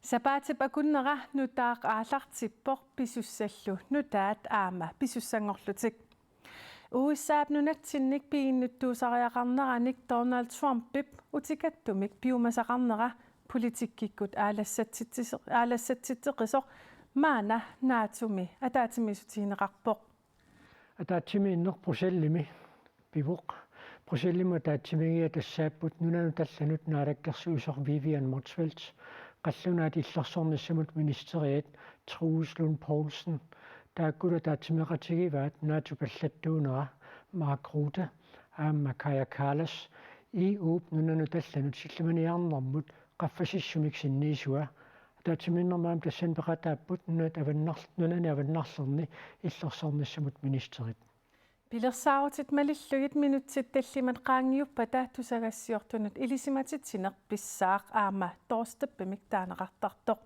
Sapaatip akunnera nutaaq aallartippoq pisussallu nutaat aama pisussangorlutik. Uissaap nunatsinnik piinnuttuusariaqarneranik Donald Trumpip utikattumik piumasaqarnera politikkikut aalassatsitteqisoq maana naatumi ataatimisuutiineqarpoq. Атаатсимииннер прусаллими пивоқ прусаллима таатсимигиа тассааппут нунану талланут наалаккерсуусор Vivian Motzfeldt қаллунаат иллерсорниссамут министериат Troels Lund Poulsen тааккула таатсимеқатигиваат наату паллаттуунера Mark Rutte аама Kaja Kallas EU нунану талланут силламаниарнэрмут qaffasissumik sinniisua таатсиминнэрмаам тассан пеқатааппут нунат нунани аваннарлерни иллерсорниссамут министерит Pilersaarutit malillugit minutsit tallimat qaangiuppa tусагассиортунут илисиматитсинеқ писсаақ аама тоорстеппимик таанеқартарторқ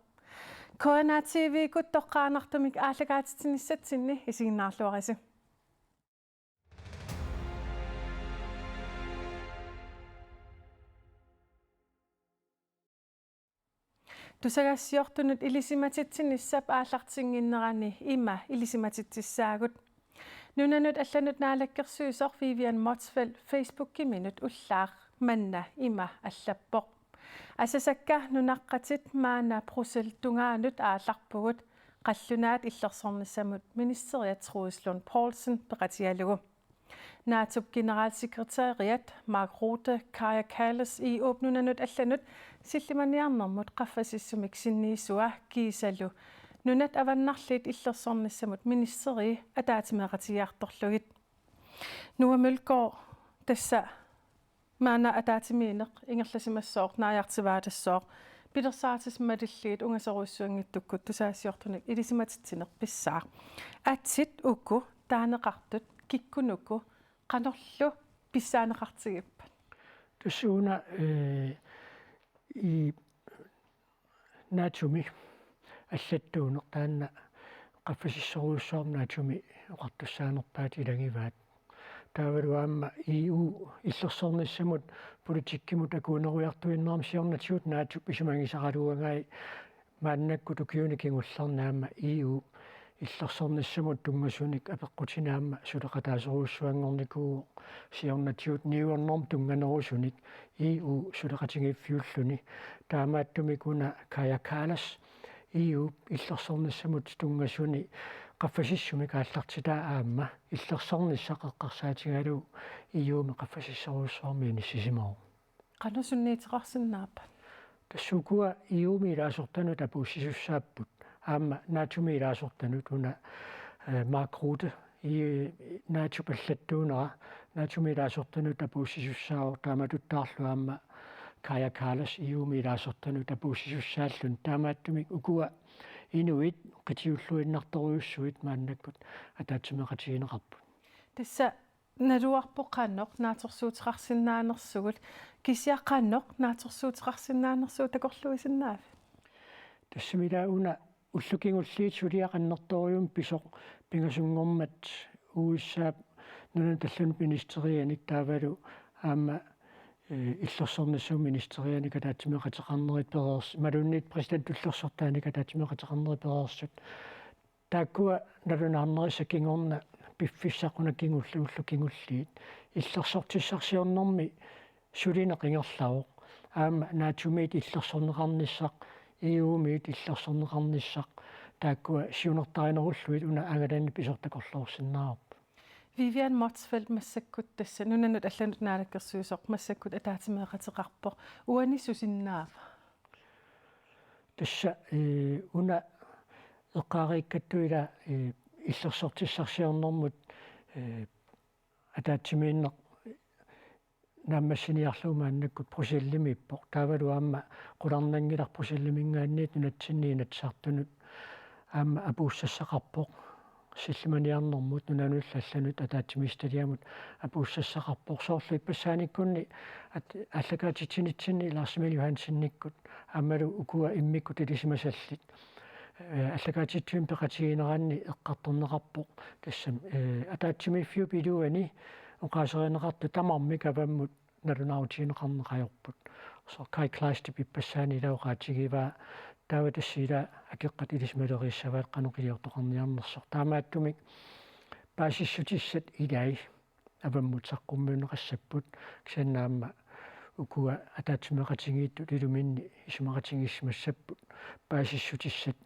KNA TV куттоққаанартумик аалагаатитсиниссатсинни исигиннаарлуариси тусагассиортунут илисиматитсиниссап ааллартингиннерани има илисиматитсаагут нунанут алланут наалаккерсуисор Vivian Motzfeldt Facebook-киминут уллаақ манна има аллаппоқ асасакка нунаққатит маана прусел тунгаанут аалларпугут қаллунаат иллерсорниссамут министериат Troels Lund Poulsen пеқатиалугу наатуп генералsekretariat Mark Rutte Kaja Kallas и опнунанут алланут силлиманиарнэрмут qaffasissumik sinniisua kiisallu нунат аваннарлит иллерсорниссамут министери атаатимеқатиарторлугит нуамулкоо тасса маана атаатимиинеқ ингерласимассоор нааяартиваатассоор пилерсаатис малиллиит унгасоруссуангиттуккут тусаассиортуник илисиматитсинеқ писсаа атсит уку таанеқартут киккунуку qanorlu писсаанеқартигиппа туссууна и наатуми аллаттуунеқ таанна qaffasissoruussoorm naatumi oqartussaanerpaat ilagivаат таавалуаама EU иллерсорнissamут политиккимут акуунеруйартуиннерам сиорнатиут наату писумангисаралуангаи мааннакку тукиуникингуллернаама EU иллерсорнissamут тунгасуник апеққутинаама сулеқатаасоруuссуангорникуу сиорнатиут ниуернерм тунганерусуник EU сулеқатингиффиуллуни таамааттумикуна Kaja Kallas EU иллерсорнissamут тунгасуни qaffasissumik ааллартитаа аама иллерсорниссақеққарсаатигалу EU-ми qaffasissoruussoormiini сисимау qanusунниитеқарсиннааппа тассукуа EU-ми илаасортанут апууссисуссааппут аама наатуми илаасортанут уна Mark Rutte и наату паллаттуунера наатуми илаасортанут апууссисуссаау тааматуттаарлу аама Kaja Kallas EU-ми илаасортанут апууссисуссааллун таамааттумик укуа инуит qitiulluinnartoruussuit maannakкут атаатсимеқатигинеқарпут тасса налуарпоққаанноқ нааторсуутеқарсиннаанерсугут кисиаққаанноқ нааторсуутеқарсиннаанерсуу такорлуисиннааф тассамилауна уллукингуллиит сулиақаннерториум писоқ пингасунгормат уиссаап нунан таллун министерианик таавалу аама иллерсорнissuum министерианик атаатсимеқатеқарнерит перерс малуннит президент уллерсортааник атаатсимеқатеқарнерит перерсут тааккуа налунаарнерисакингорна пиффиссақунаккингуллу уллукингуллиит иллерсортиссарсиорнэрми сулинеқингерлавоқ аама наатумиит иллерсорнеқарниссақ EU-миит иллерсорнеқарниссақ тааккуа сиунертаринеруллуит уна агалаани писортакорлорсиннаарп Vivian Motzfeldt массаккут тасса нунанут алланут наалаккерсуусоқ массаккут атаатимеқатеқарпоқ уанисусиннаава тасса уна эққаарииккаттуила иллерсортиссарсиорнэрмут атаатсимииннеқ нааммассиниарлуумааннаккут прусиллимиппоқ таавалуаама қуларнангилар прусиллимингаанниит нунатсинниинатсаартунут аама апууссассақарпоқ силлиманиарнэрмут нунануллалланут атаатсимисталиамут апууссассақарпоқ соорлу иппассааниккунни аллагаатитсинитсинни Lars-Emil Johansen-никкут аамалу укуа иммиккут илисимасаллит аллагаатитсуим пеқатигинераанни эққарторнеқарпоқ тассам атаатсимиффиу пилуани уқаасеринеқарту тамармик аваммут налунаутиинеқарнеқаёрпут со кай клаасти пиппассаани лауқаатигива таава тассила акеққат илисмалериссаваат қануқилиортоқарниарнерсо таамааттумик паасиссутиссат илай аваммут саққуммиунеқассаппут кисаннаама укуа атаатсимақатингииттут илуминни исумақатингиссимассаппут паасиссутиссат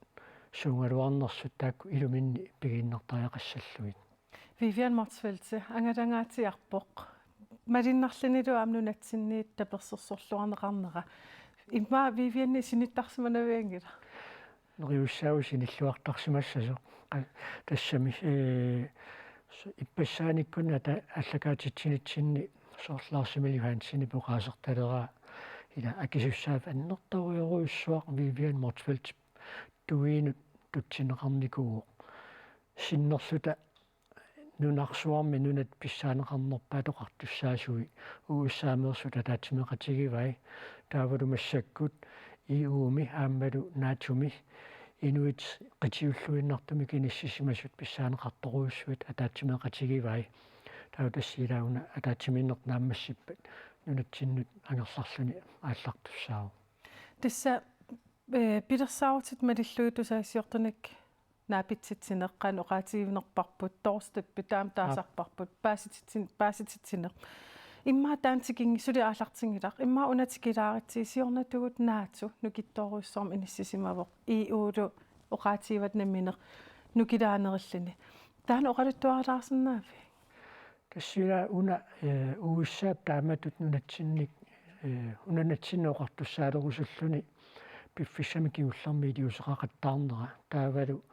суунгалуарнерсут таакку илуминни пигииннартариақассаллуит Vivian Motsfeldte ангалангаатиарпоқ малиннарлинилу амнунатсинниит таперсерсорлуарнеқарнера имма Vivian синиттарсиманавиангила нориуссаау синиллуартарсимассасо тассами иппассааниккуна та аллакаатитсинитсинни соорлаарсимали хаансини пуqaасерталераа ила акисуссаав аннэртаруйоруйуссуақ Vivian Motsfeldt туиинут тутсинеқарникуу синнерлута нунарсуарми нунат писсаанеқарнерпаа тоқартуссаасуи уиссаамерсута таатсимеқатигивай таавалу массаккут иууми ааммалу наатуми инуит қитиуллуиннартуми киниссисимасут писсаанеқарторуйуссуит атаатсимеқатигивай таутассилауна атаатсиминнерт нааммассиппат нунатсиннут ангерларлуни ааллартуссаау тасса пилерсаутит малиллуитусаассиортунак наапитситсинеққан оqaатигивнерпарпут торстеппи таам таасарпарпут пааситсинеқ имма таантикинги сули аалартингилақ имма унатикилааритси сиорнатугут наату нукитторуйссорм иниссисимавоқ иуулу оqaатигиват наминеқ нукилаанериллини таана оqaluttuaralaarsernaavi тассила уна уиссаап тааматут нунатсинник унанатсиннеоqartussаалерусуллуни пиффиссами киуллэрми илиусеқақаттаарнера таавалу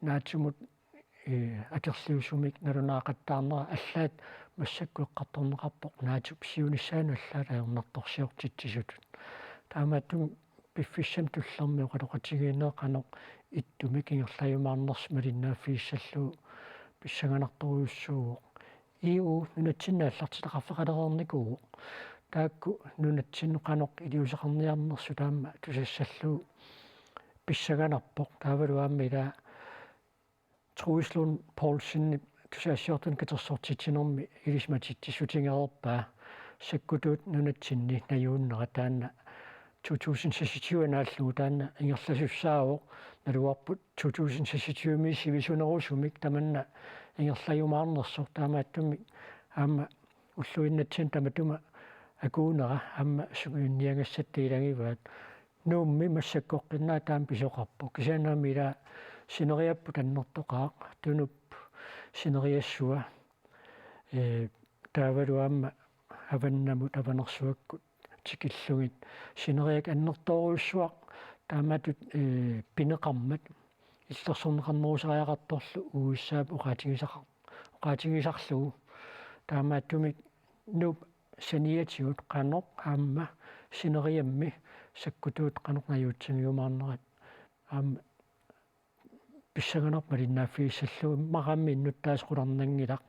наатсумут акерлиусумик налунаақаттаарнера аллаат массаккуэққарторнеқарпоқ наату псиунissaanu аллаала аернарторсиортитсисутут таамааттум пиффиссам туллэрми оқалоқатигиинеқанеқ иттуми кингерлаюмаарнерс малиннааффииссаллуу писсаганарторуйуссууоқ иу нунатсиннааллартилеқарфеқалерерникуу таакку нунатсиннеқанеқ илиусеқарниарнерсу таама тусассаллуу писсаганарпоқ таавалу аама ила Truslund Poulsen тусаассиортун катерсортитсинерми илисматитсисутингерерпаа саккутуут нунатсинни наюуннера таана 2026 нааллугу таана ингерласуссаавоқ налуарпут 2026 ми сивисунерусумик таманна ингерлаюмаарнерсор таамааттуми аама уллуиннатсин таматума акуунера аама сугуинниангассаттиилангиваат нуумми массаккоққиннаа таам писоқарпу кисаанаами ила синериаппу таннертоқаақ тунуп синериассуа таавалуаама аваннамут аванерсуаккут тикиллугит синериак аннерторуйуссуақ тааматут пинеқармат иллерсорнеқарнерусариақарторлу уиссаап оqaатигисарлугу таамааттумик нуп саниатигут қанеқ аама синериамми саккутуут қанеқнаюутсигиумаарнерат аама писсаганер малиннааффииссаллуи марамми иннуттаасқуларнангилақ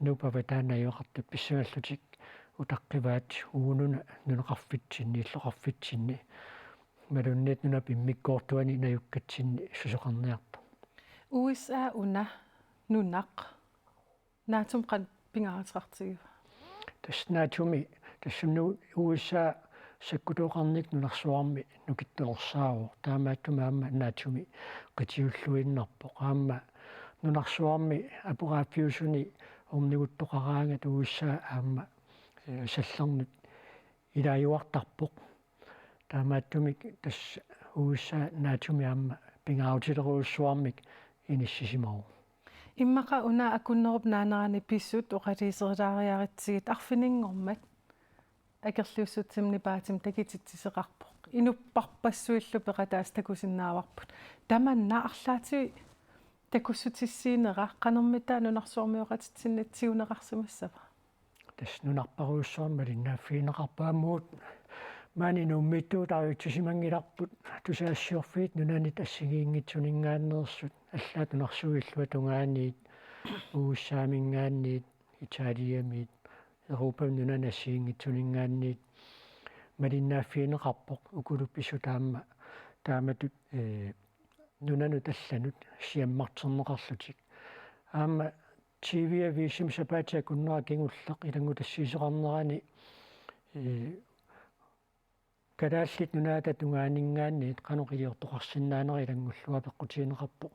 нупава таанаюақарту писсагаллутик утаққиваат уунуна нунеқарфитсинни иллоқарфитсинни малунниат нуна пиммиккоортуани наюккатсинни сусоқарниарпу USA уна нунақ наатум қан пингааратеқартигива тасснаатуми тассумну USA саккутоқарник нунарсуарми нукиттелерсаавоо таамааттума аама наатуми қитиуллуиннарпоқ аама нунарсуарми апугааффиусуни орнигуттоқараангат USA аама саллернут илааюартарпоқ таамааттумик тасс USA наатуми аама пингааутилеруйуссуармик иниссисимау иммақа уна акуннеруп наанерани писсут оқалисерилаариаритсигит арфинингормат акерлиуссутсимни паатим такититсисеқарпоқ инуппарпассуиллу пеқатаас такусиннааварпут таманна арлаати такуссутиссиинера қанермита нунарсуармиоқатитсиннатсиунеқарсимассава тас нунарпаруйуссуарма линнааффиинеқарпааммуут маани нуммиттуутариутсисимангиларпут тусаассиорфиит нунани тассигиингитсунингааннерсут аллаат нунарсуиллуа тунгаанниит уусаамингаанниит италиамиит Европам нунанассиингитсунингаанниит малиннааффиинеқарпоқ укулуппису тааматут нунану талланут сиаммартернеқарлутик аама TV висим сапаатиа куннера кингуллеқ илангу тассиисеқарнерани калааллит нунаата тунгаанинггаанни каноқилиортоқарсинаанери илангуллуа пеққутиинеқарпоқ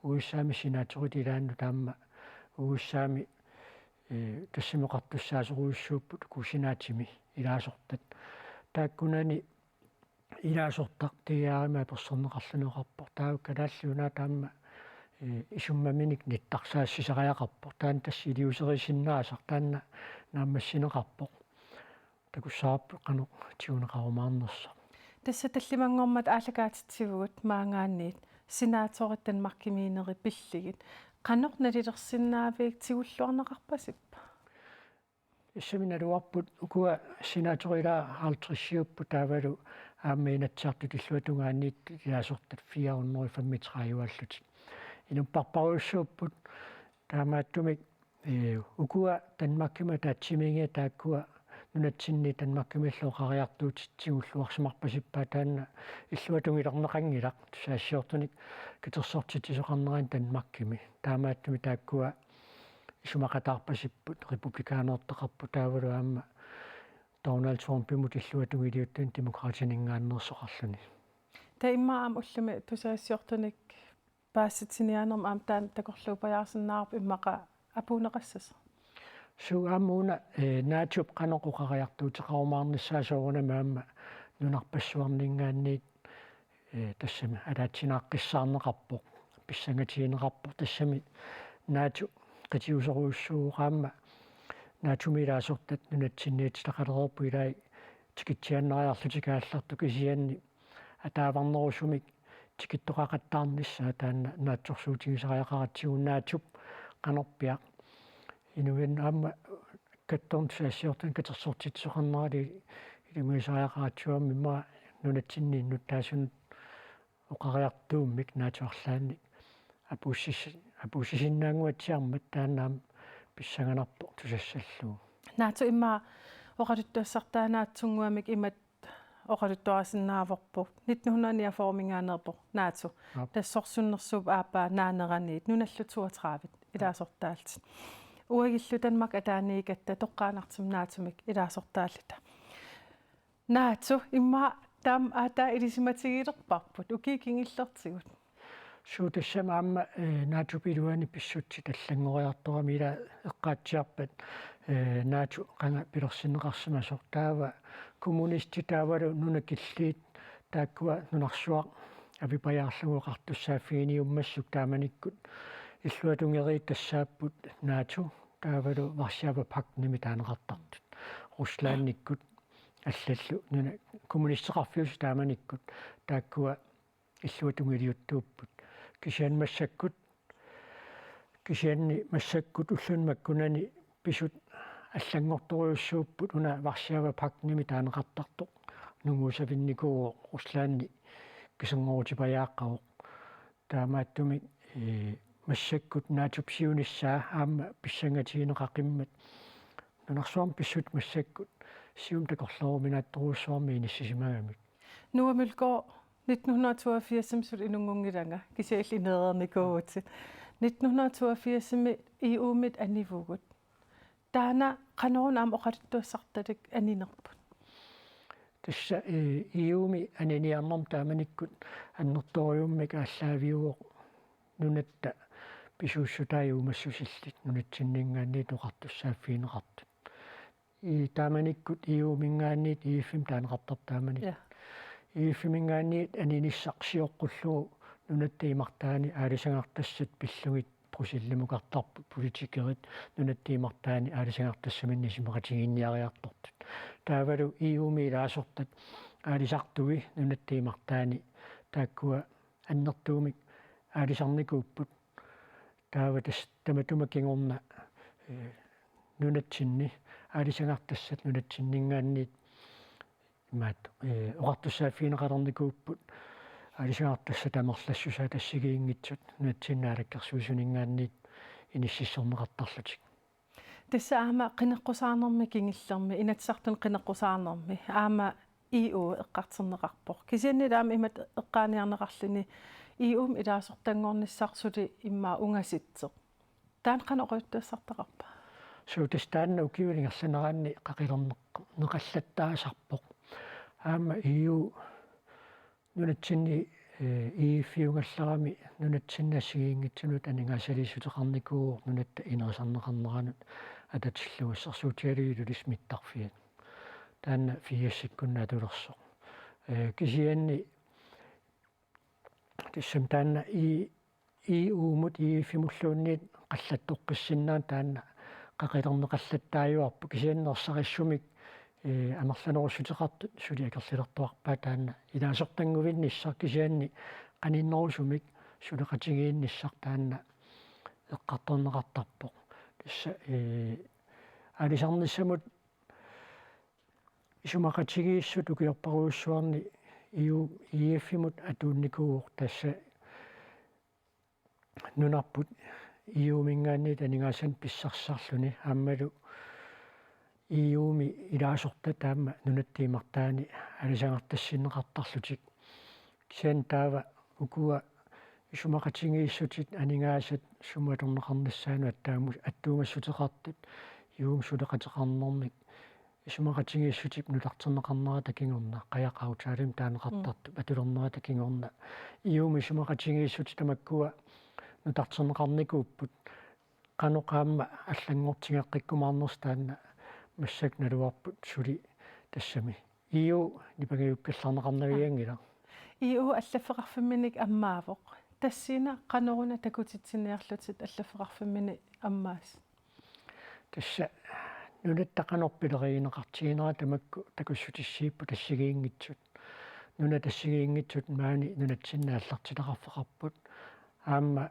уиссаами синаатсорит илаанну таама уиссаами тассимеқартуссаасоруйуссууппут кусинаатими илаасортат тааккунани илаасортақ тиаарима персорнеқарлунеқарпоқ таа калааллиунаа таама исуммаминик ниттарсаассисариақарпоқ таан тасси илиусерисиннаасар таанна нааммассинеқарпоқ такуссаарпу қано тиунеқарумаарнерса тасса таллимангормат ааллакаатитсивгут маангаанниит синааторит танмаркимиинери пиллигит qanoq налилерсиннаавиик тигуллуарнеқарпасиппа иссаминалуарпут укуа синааторилаа аалтрissиуппу таавалу ааммиинатсаарту тиллуатунгаанниит илаасортат 435 инуппарпаруйуссууппут таамааттумик укуа танмаккима таатсимингиа тааккуа нунатсинни танмаккимиллооқариартуутитсигуллуарсимарпасиппаа таанна иллуатунгилернеқангилақ тусаассиортуник китерсортитисоқарнерин танмаккими таамааттуми тааккуа исумақатаарпасиппут републикаанеортеқарпу таавалу аама Donald Trump пимут иллуатунгилиуттун демократинингааннерсоқарлуни таиммаам уллуми тусаассиортуник паасситсинианерма аам таан такорлуупаяарсиннаарп иммақа апунеқассас суамуна наачуп каноқуқариартуутеқарумаарниссаасоорна маама нунарпассуарнингаанниит тассами алаатсинааққиссаарнеқарпоқ писсангатиинеқарпоқ тассами наачу қатиусеруйуссууqaamma наачумилаасортат нунатсинниитилақалерерпу илаи тикитсианнариарлутикаалларту кисианни атааварнерусумик тикиттоқақаттаарнissaа таанна наатсорсуутигисариақаратсигуннаачуп қанорпиақ инуин аама катторнсаассиортун катерсортитсоқарнерали илимисариақаратсуамми ма нунатсиннииннут таасунут оқариартууммик наатуарлаанник апуссисиннаангуатсиармат тааннаам писсаганарпо тусассаллуу наату имма оқалуттуассартаанаатсунгуамик имат оқалуттуарасиннааворпу 1949 наату тассорсуннэрсууп аапаа наанераниит нуналлу 32 илаасортаалтит уагиллу танмак атааниикатта тоққаанартум наатумик илаасортааллита наату имма таам аата илисиматигилерпарпут укикингиллертигут суутассамаама наатупилуани писсутси таллангориарторами ила эққаатсиарпат наату қанга пилерсинеқарсимасор таава коммунисти таавалу нунакиллиит тааккуа нунарсуақ авипаяарлугоқартуссааффигиниуммассук тааманиккут иллуатунгериит тассааппут наату таавалу варшава пактними таанеқартартут руслаанниккут аллаллу нуна коммунистеқарфиус тааманиккут тааккуа иллуатунгилиуттууппут кисианни массаккут уллунмаккунани писут аллангорторуйуссууппут уна варшава пактними таанеқартартоқ нунгуусавинникуу руслаанни кисангорутипаяаққавоқ таамааттуми массаккут наатупсиуниссаа аама писсангатиинеқақиммат нунарсуарм писсут массаккут сиум такорлоруминаатторуссуарми иниссисимагамик нуамулко 1982 сул инунгунгиланга кисиаллинеерникуутит 1982 иумит анивугут таана канорун аам оқалуттуассарталик анинерпут тасса иуми аниниарнерм тааманиккут аннерториуммик ааллаавиуоқ нунатта писууссутааюумассусиллит нунатсиннингаанни тоқартуссааффиинеқартут и тааманиккут иумингаанниит ииффим таанеқартар тааманик ииффимингаанниит аниниссақсиоққуллугу нунаттиимартаани аалисангартассат пиллугит прусиллимукартарпут политикерит нунаттиимартаани аалисангартассаминни симақатигинниариартортут таавалу иуми илаасортат аалисартуги нунаттиимартаани тааккуа аннертуумик аалисарникууппут тааватас таматума кингорна нунатсинни аалисангартассат нунатсиннингаанниит маат оqartussaaффиинеqalerникууппут аалисангартасса тамерлассусаа тассигиингитсут нунатсиннаалаккерсуусунингаанниит иниссиссорнеqartarlutik тасса аама qinеққусаарнерми кингиллерми инатсартун qinеққусаарнерми аама ИУ эққартернеқарпоқ кисианнилаама имат эққааниарнеқарлүни ИУм илаасортангорниссарсули имма унгаситсеқ таан qanoqoyuttassartaqarpa суутастаанна укиулингерланераанни қақилернеқаллаттаасарпоқ аама иу нунатсинни ииффиунгалларами нунатсиннассигиингитсунут анингасалисутеқарникуу нунатта инерисарнеқарнеранут ататиллуиссарсуутиалигилу лисмиттарфиат таанна фиассиккунна тулерсоқ кисианни тиссам таанна уумут ииффимуллуунниит қаллаттоққиссиннаан таанна қақилернеқаллаттааюарпу кисианнерсариссумик амерланерусутеқартут сули акерлилертуарпаа таанна илаасортангувинниссар кисианни қаниннерусумик сулеқатигиинниссар таанна эққарторнеқартарпоқ тасса алисарниссамут исумақатигииссут укиорпаруйуссуарни иеффимут атуунникууор тасса нунарпут иумингаанни танигаасан писсарсарлүни ааммалу иуми илаасорта таама нунаттиимартаани алисангартассиннеқартарлутик кисиан таава укуа исумақатигииссутит анигаасат суматорнеқарнассаану аттааму аттуугассутеқартут иум сулеқатеқарнэрмик исумақатигииссутик нулартернеқарнера такингорна қаяқаутаалим таанеқартарту атулернера такингорна иум исумақатигииссути тамаккуа нутартернеқарникууппут каноқаама аллангортигеққиккумаарнерс таанна массак налуарпут сули тассами иу нипагиуккалларнеқарнавиангила иу аллаффеқарфимминик аммаавоқ тассина каноруна такутитсинниарлутит аллаффеқарфиммини аммаас тасса нунаттақанорпилериинеқартигинера тамакку такуссутиссииппу тассигиингитсут нуна тассигиингитсут маани нунатсиннааллартилеқарфеқарпут аама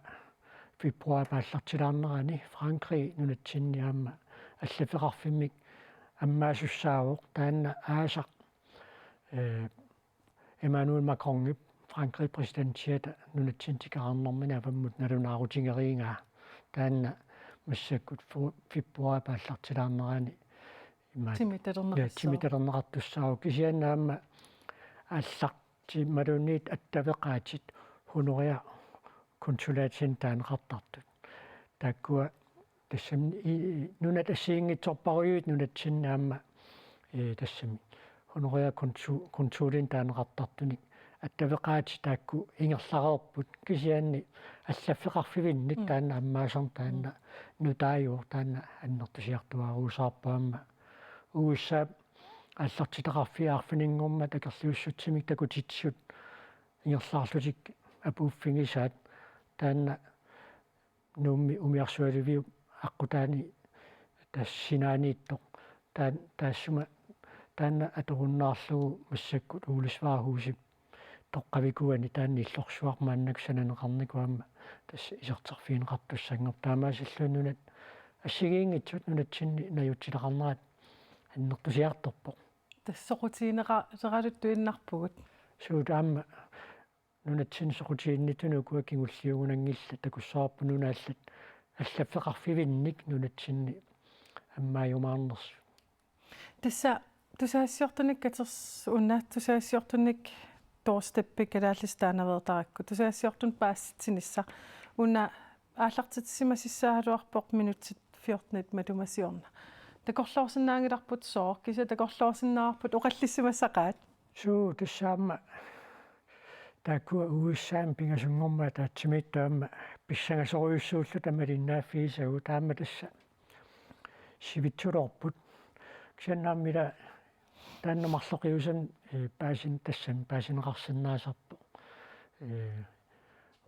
фибруар пааллартилаарнерани франкри нунатсинни аама аллафеқарфиммик аммаасуссаавоқ таанна аасақ Emmanuel Macron Frankrig præsidentiet nunatsintikаарnэрмина апаммут налунаарутингерингаа таанна массаккут фибруар пааллартилаарнерани имма тимиталернеқартуссаау кисианнаама алларти малуниит аттавеқаатит хунуриа консулаатсин таанеқартартут тааккуа тассами нуна тассиингитсорпаруйуит нунатсиннаама тассами хунуриа консулин таанеқартартуник аттавеқаати таакку ингерлареерпут кисианни аллаффеқарфивинник таанна аммаасар таанна нутааюор таанна аннертусиартуаруусаарпаама уусса аллартитеқарфиаарфинингорма такерлиуссутсимик такутитсут ингерлаарлутик апууффигисаат таанна нумми умиарсуаливиу аққутаани тассинааниитто таассума таанна аторуннаарлугу массаккут уулисваархуусип тоққавикуани таанни иллорсуармааннак сананеқарникуамма тасса исертерфиинеқартуссангер таамаасиллууннунат ассигиингитсут нунатсинни наютилеқарнерат аннертусиарторпоқ тассоқутиинеқаралуттуиннарпугут суутаама нунатсин соқутииннитуну куакингуллиугунангилла такуссаарпу нунааллат аллаффеқарфивинник нунатсинни аммааюмаарнерсу тасса тусаассиортуник катерс унна тусаассиортуник доорстеппи калааллистаанаверtarакку тусаассиортун паасситсинисса унна ааллартитсимасиссаалуарпоқ минутсит 14 матумасиорна такорлоорсинаангиларпут соор киса такорлоорсинаарпут оқаллиссимассақаат суу тассаама тааккуа уиссаам пингасунгорма таатсимиттаама писсангасоруйуссууллу тамалиннааффигисагу таама тасса сивитсулоорпут кисаннааммила тааннамарлоқиусан паасин тассам паасинеқарсинаасарпо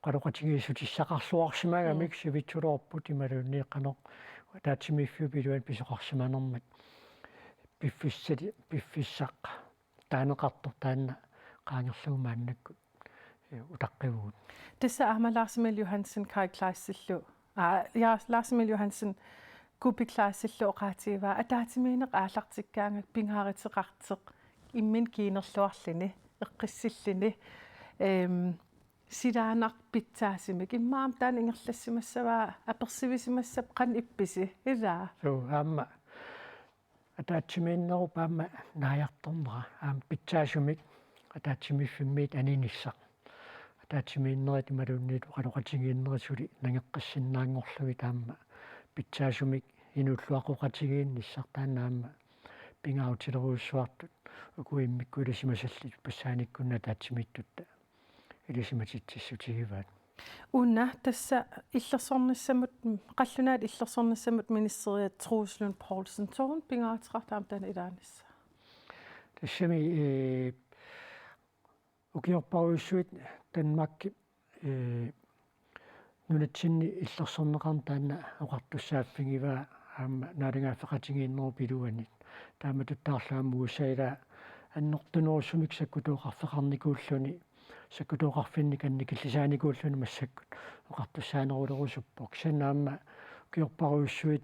қароқатигииссутиссақарлуарсимагамик сивитсулоорпут ималуунниеққанеқ таатсимиффиу пилуан писоқарсиманермат пиффиссақ таанеқартор таанна qaangerluumaannakku utaqqivuut tassa ahma Lars Emil Johansen kai klaassillu ja Lars Emil Johansen kupi klaassillu oqaatiiva ataatimiineq aallartikkaangak pinghaaritseqarteq immin kiinerluarlini eqqissillini silaanaq pitsaasimik immaam taan ingerlassimassavaa apersivisimassa qan ippisi ilaa so aamma ataatimiinneru paamma naajartornera aam pitsaasumik ataatimiffimmiit aninissaq ataatimiinnerit imaluunniit qaloqatigiinnerisuli nangeqqissinnaangorlugi taamma pitsaasumik inulluaqoqatigiinnissaq taannaamma пингаутилеруйссуартут укуиммикку илисимасалли пассааниккунна таатсимиттутта илисиматитсиссутигиваат уна тасса иллерсорнассамут қаллунаат иллерсорнассамут министериат Truslund Poulsen Torn пингаатеқартаам тана илаанисса тассами укиорпаруйссуит танмакки нунатсинни иллерсорнеқарн таанна оқартуссааффигива аама наалингааффеқатингииннеру пилуанит таама туттаарлааму усаила аннортунерусумик саккутооқарфеқарникууллуни саккутооқарфинник анникиллисааникууллуни массаккут оқартуссаанерулерусуппок санаама укиорпаруйссуит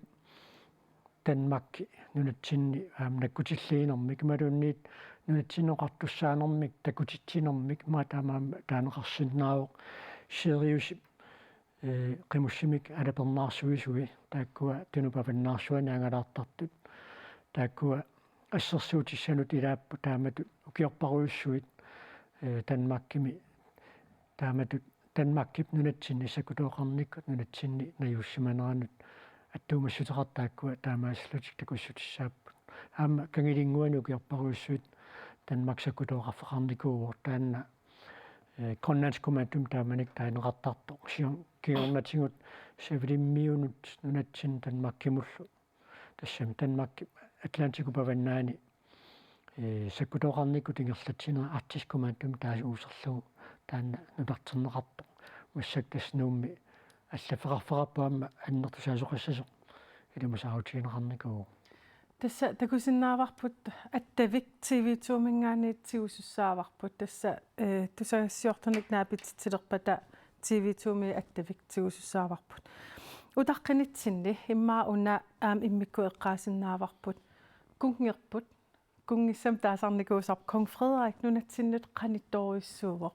танмакки нунатсинни аама наккутиллиинермик малунниит нунатсинеқартуссаанермик такутитсинермик маатаамаама таанеқарсиннаавоқ сериус qimmussimik alapernaarsuisui taakkua tunupavannaarssuani angalaartartut taakkua ассерсуутиссанут илааппу тааматут укиорпаруйуссуит танмаккими тааматут танмаккип нунатсинни сакутооқарниккут нунатсинни наюуссиманеранут аттуумассутеқартааккуа таамааслутик такуссутиссааппут аама кангилингуани укиорпаруйуссуит танмак сакутооқарфеқарникууор таанна коннанскуматум тааманик таанеқартарто сион киорнатингут севлиммиунут нунатсин танмаккимуллу тассами танмакки атлантику паваннаани саккутооқарникку тингерлатсинера артискумаатум таasi уусерлугу таанна нулартернеқарто массактаснуумми аллафеқарфеқарпаама аннертусаасоқассасо илумасаутигинеқарникуу тасса такусиннааварпут аттавик TV2-мингаани тиусуссааварпут тасса тусагассиорторник наапитсилерпата TV2-ми аттавик тиусуссааварпут утаққинитсинни иммаа уна аам иммикку эққаасиннааварпут кунгерпут кунгиссам таасарникуусарп Kong Frederik нунатсиннут қанитторуиссуувоқ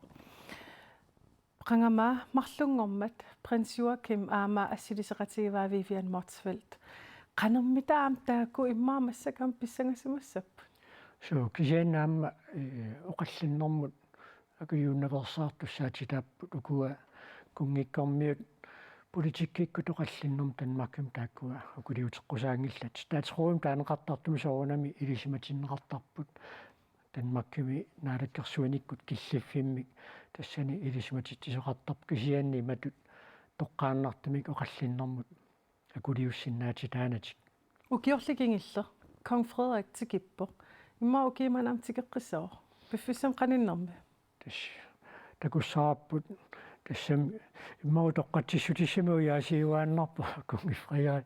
қангама марлунгормат Prins Joachim аама ассилисеқатигиваа Vivian Motzfeldt qanермитаам таакку иммаамассакам писсангасимассаппут соо кисианнаама оқаллиннэрмут акуюуннаверсаартуссаатитааппут укуа кунгиккормиут политиккикку тоқаллиннэрм танмаккам тааккуа укулиутеққусаангиллат таатеқуум таанеқартартуми соорунами илисиматиннеқартарпут танмаккими наалаккерсуаниккут киллиффиммик тассани илисиматитсисоқартарп кисианни матут тоққааннартамик оқаллиннэрмут акулиуссиннаати таанатик укиорликингиллер Kong Frederik тикиппо имма укиманаам тикеққиссоо пиффиссам қаниннэрми тас такуссаарпут тассам иммау тоққатсиссутиссаму яасиуааннарпу кунгифриаа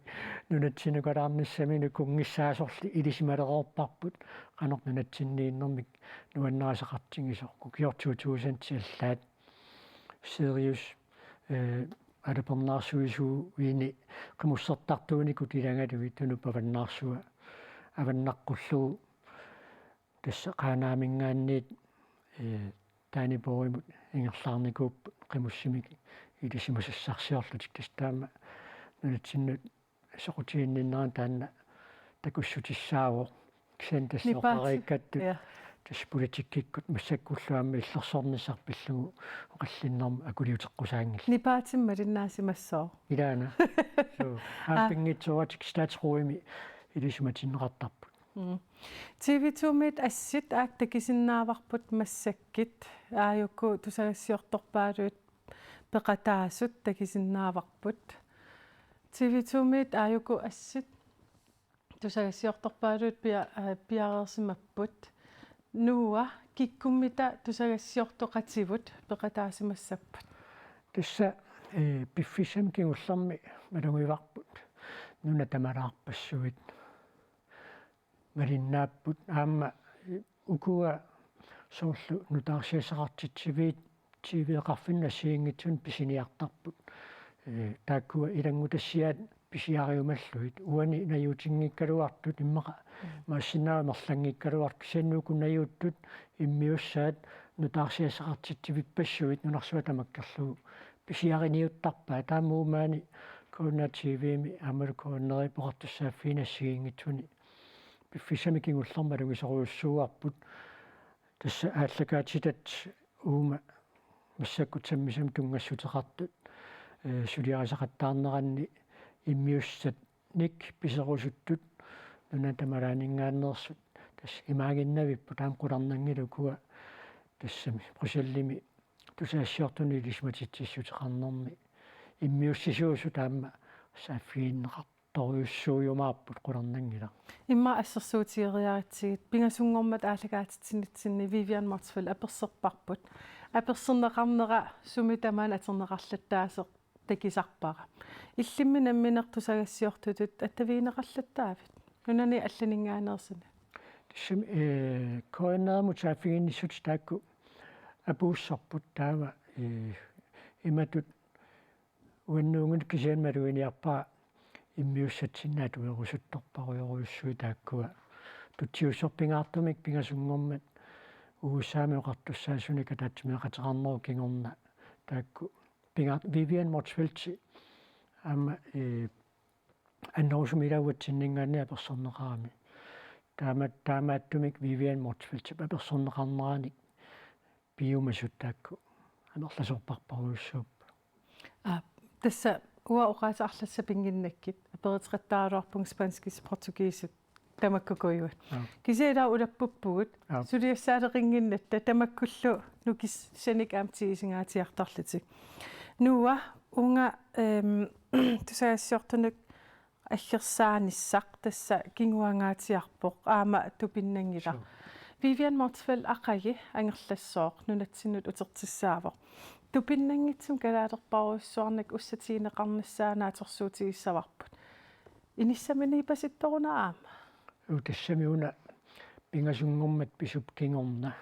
нунатсинукалаарниссамину кунгиссаасорли илисималероорпарпут қанер нунатсиннииннэрмик нуаннаасеқартингисоқ кукиортуутуусантиаллаат сериус алапернаарсуисуу вини қимуссертартуунику тилагалуи тунуппаваннаарсуа аваннаққуллугу тасса қаанаамингаанниит таанипоримут ингерлаарникууп қимуссимик илисимасассарсиорлутик тастаама нунатсиннут соқутиинниннеран таанна такуссутиссаавоо кисен тассоқариккатту тас политиккиккут массаккуллуамма иллерсорнissarpillугу оқаллиннэрма акулиутеққусаангил нипаатимма линнаасимассоо илаана соо хааппингитсуатик стаатруими илисиматиннеқартарпут TV2-мит ассит аак такисиннааварпут массаккит ааюкку тусагассиорторпаалуит пеқатаасут такисиннааварпут TV2-мит ааюкку ассит тусагассиорторпаалуит пиареерсимаппут нуа киккуммита тусагассиортоқативут пеқатаасимассаппут тасса пиффисам кигуллерми малугиварпут нуна тамалаарпассуит малиннааппут аама укуа соорлу нутаарсиасақартитсивиит тивиеқарфинна сиингитсун писиниартарпут тааккуа илангутассиаат писиариумаллуит уани наюутингиккалуартут иммаqa maassinaава мерлангиккалуарт кисаннууку наюуттут иммиуссаат нутаарсиасақартитсивиппассуит нунарсуа тамаккерлугу писиариниуттарпаа таамуумаани куна тивими амалкууннери поқартуссааффинассигингитсуни пиффисамикингуллерма лугисоруйуссууарпут тасса ааллакаатитат уума массаккутсаммисам тунгассутеқартут сулиарисақаттаарнеранни иммиуссат ник писерусуттут нуна тамалаанингааннерсут тас имаагиннавиппу таам qulарнангилукуа тассами прусаллими тусаассиортуни илисматитсиссутеқарнэрми иммиуссисуусу таама сааффииннеқарторюссууйумаарпут qulарнангила имма ассерсуутиериаритсигит пингасунгормат аалагаатитсинитсинни Vivian Motzfeldt аперсерпарпут аперсернеқарнера суми тамаан атернеқарлаттаасеқ такисарпара иллимми намминертусагассиортутут аттавиинеқарлаттаавит нунани алланингаанерсина тассами коиннааму сааффигинниссут таакку апууссарпут таава иматут уаннуунгут кисианмалуиниарпаа иммиуссатсиннаат уерусутторпаруйоруйуссуи тааккуа тутсиуссорпингаартумик пингасунгормат уусаами оқартуссаасуни катаатсимеқатерарнеру кингорна таакку пинга Vivian Motzfeldt ама аннерусумилауатсиннингаани аперсорнеқарами таамааттумик Vivian Motzfeldt аперсорнеқарнерааник пиумасут таакку амерласорпарпаруйуссууппа тасса уа оқаасаарласса пингиннаккит аперитеқаттааруарпунг спанскис португисит тамаккукуйуат кисеилаа улаппуппугут сулиассаалеқингиннатта тамаккуллу нукис саник аамтигисингаатиартарлутик нуа унга тусаассиортунук аллерсааниссақ тасса кингуангаатиарпоқ аама тупиннангила Vivian Motzfeldt ақаги ангерлассооқ нунатсиннут утертиссаавоқ тупиннангитсум калаалерпаруйуссуарник уссатиинеқарнассаанаатерсуутигиссаварпут иниссамини паситторунаама тассамиуна пингасунгормат писуп кингорна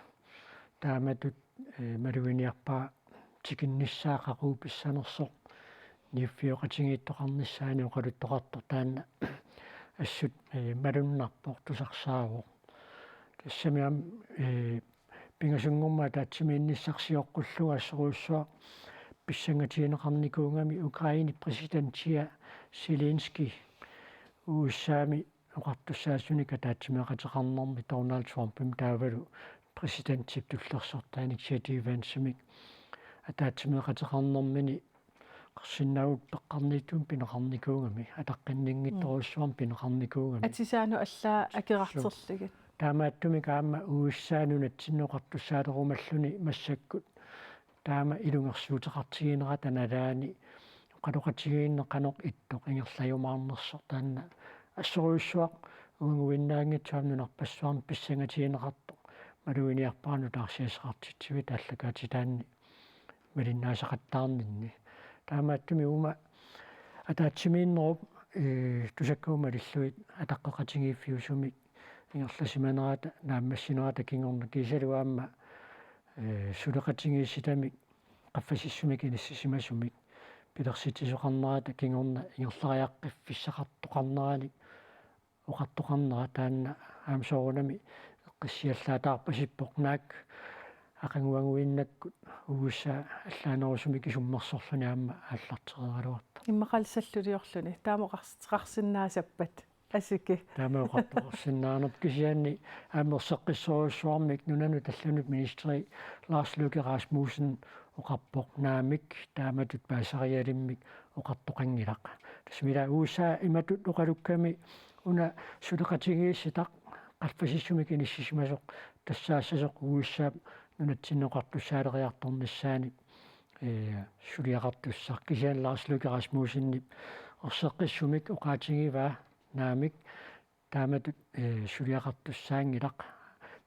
тааматут малуиниарпаа тикинниссаақақууписсанерсоқ ниффиоқатингииттоқарниссаани оқалуттоқартор таанна ассут малуннарпоқ тусарсаавоқ тассамиам пингасунгорма таатсимиинниссарсиоққуллуга ассеруйуссуа писсангатиинеқарникуунгами Украини президентия Зеленский уссаами оқартуссаассуни катаатсимеқатеқарнэрми Дональд Трампим таавалу президентип туллерсорта инициативаансамик атаатсимеқатеқарнэрмини qarsinnagut peqqarniittuum pineqarnikuungami ataqqinningittoruussuam pineqarnikuungami атисаану аллаа акерартерлигит таамааттуми каама уиссаанунатсиннеқартуссаалерумаллуни массаккут таама илунгерсуутеқартигинера таналаани қалоқатигииннеқаноқ иттоқ ингерлаюмаарнерсо таанна ассеруйуссуақ унгуиннаангитсуамнунарпассуарни писсангатигинеқарто малуиниарпаану таарсиасеқартитсиви тааллакаати таанни малиннаасақаттаарнинни таамааттуми ума атаатсимииннеруп тусаккуумалиллуит атаққеқатигииффиусумик ингерласиманерата нааммассинерата кингорна кисалуаама сулеқатигиисситамик qaffasissumik inissisimасумик пилерситисоқарнерата кингорна ингерлариаққиффиссақартоқарнерани оқартоқарнера таанна аамсоорунами эққиссиаллаатаарпасиппоқнаак ақангуангуиннаккут угусса аллаанерусумик исуммерсорлуни аама ааллартерералуарта иммақалсаллулиорлуни таамоқарсиннаасаппат асики таамоқартоқарсиннаанерп кисианни аамерсеққиссоруссуармик нунану таллунут министри Lars Løkke Rasmussen оқарпоқ наамик тааматут паасариалиммик оқартоқангилақ тасмила уусаа иматут оқалукками уна сулеқатигиисситақ қалфасиссумик иниссисимасоқ тассаассасоқ ууссаа нунатсиннеқартуссаалериарторнissaani сулиақартуссар кисиан Lars Løkke Rasmussenni орсеққиссумик оқаатигиваа наамик тааматут сулиақартуссаангилақ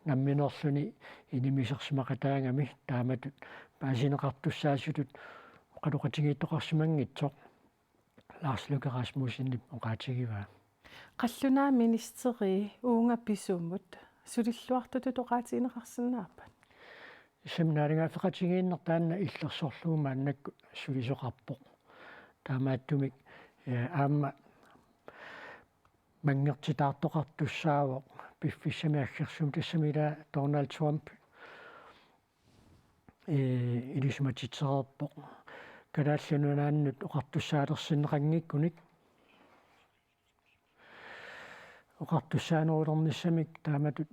намминерлүни инимисерсимақатаангами тааматут паасинеқартуссаасутут оқалоқатигииттоқарсимангитсоқ Lars Løkke Rasmussenni оқаатигиваа қаллунаа министери уунга писуммут сулиллуартутут оқаатигинеқарсинааппат семинаарингаафеқатигииннер таанна иллерсорлугума аннакку сулисоқарпоқ таамааттумик аама мангертитаартоқартуссаавоқ пиффиссами аггерсум тассамила Дональд Трамп илисматитсерерпоқ калааллунунааннут оқартуссаалерсиннеқангиккуник оқартуссаанерулерниссамик тааматут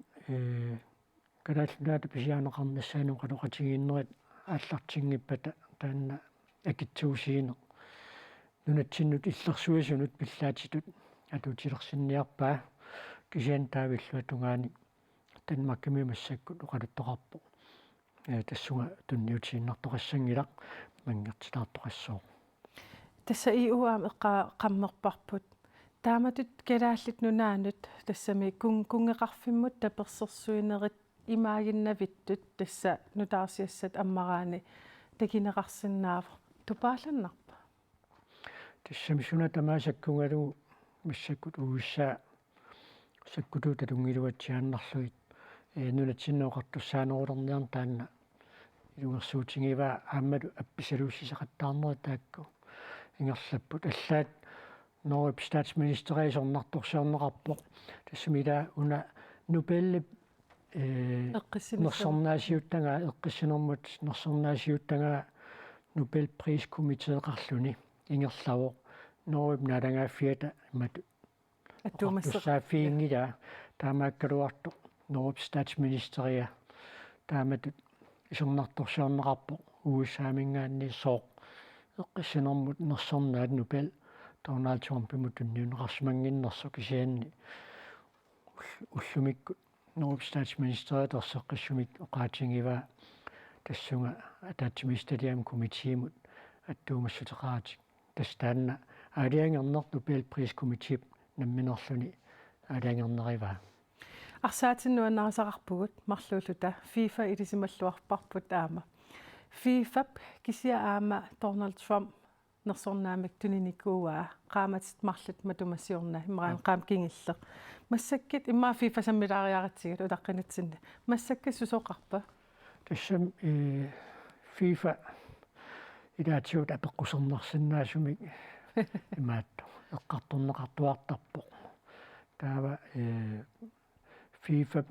калааллунаата писиаанеқарнассаану қалоқатигииннерит ааллартингиппата таанна акитсуусиине нунатсиннут иллерсуасунут пиллаатитут атуутилерсинниарпаа кисиан таавиллуа тунгаани танмакками массаккут оқалуттоқарпо тассунга тунниутииннартоқассангилақ мангертилаартоқассоо тасса иуаам эққаммерпарпут тааматут калааллит нунаанут тассами кунгеқарфиммут таперсерсуинерит имаагиннавиттут тасса нутаарсиассат аммараани такинеқарсинаава тупааланнарпа тассамисуна тамаасаккунгалу массаккут уиссаа саккутуу талунгилуатсиааннарлугит нунатсиннооқартуссаанерулерниарн таанна илугерсуутингива ааммалу апписалууссисақаттаарнери таакку ингерлаппут аллаат Norge statsministerisornartorsiorneqarpoq тассумила уна нобелли нерсорнаасиуттага эққиссинэрмут нерсорнаасиуттага нобелприскомитеэқарлуни ингерлавоқ Norge налангааффиата имату аттуумассааффиингила таамааккалуарто Norge statsministeria таамату исорнарторсиорнеқарпоқ уусаамингаанни сооқ эққиссинэрмут нерсорнаат нобел Donald Trump мутунниунеқарсимангиннэрсу кисианни уллумиккут Norge statsministeriet орсеққиссумик оқаатингива тассунга атаатсимисталиам комитиимут аттуумассутеқаатик тастаанна аалиангернер Нобелприскомитип намминерлуни аалиангернерива арсаатиннуаннарисақарпугут марлуулута FIFA илисималлуарпарпут аама FIFA кисиа аама Donald Trump нерсорнаамик туниникууаа qaamatit marlut matumasiorna imraan qaam kingille массаккит иммаа FIFA саммилаариаратсигат улаққинатсинна массакка сусоқарпа тассам FIFA илаатиут апеққусернарсинаасумик имаатто эққарторнеқартуартарпоқ таава FIFA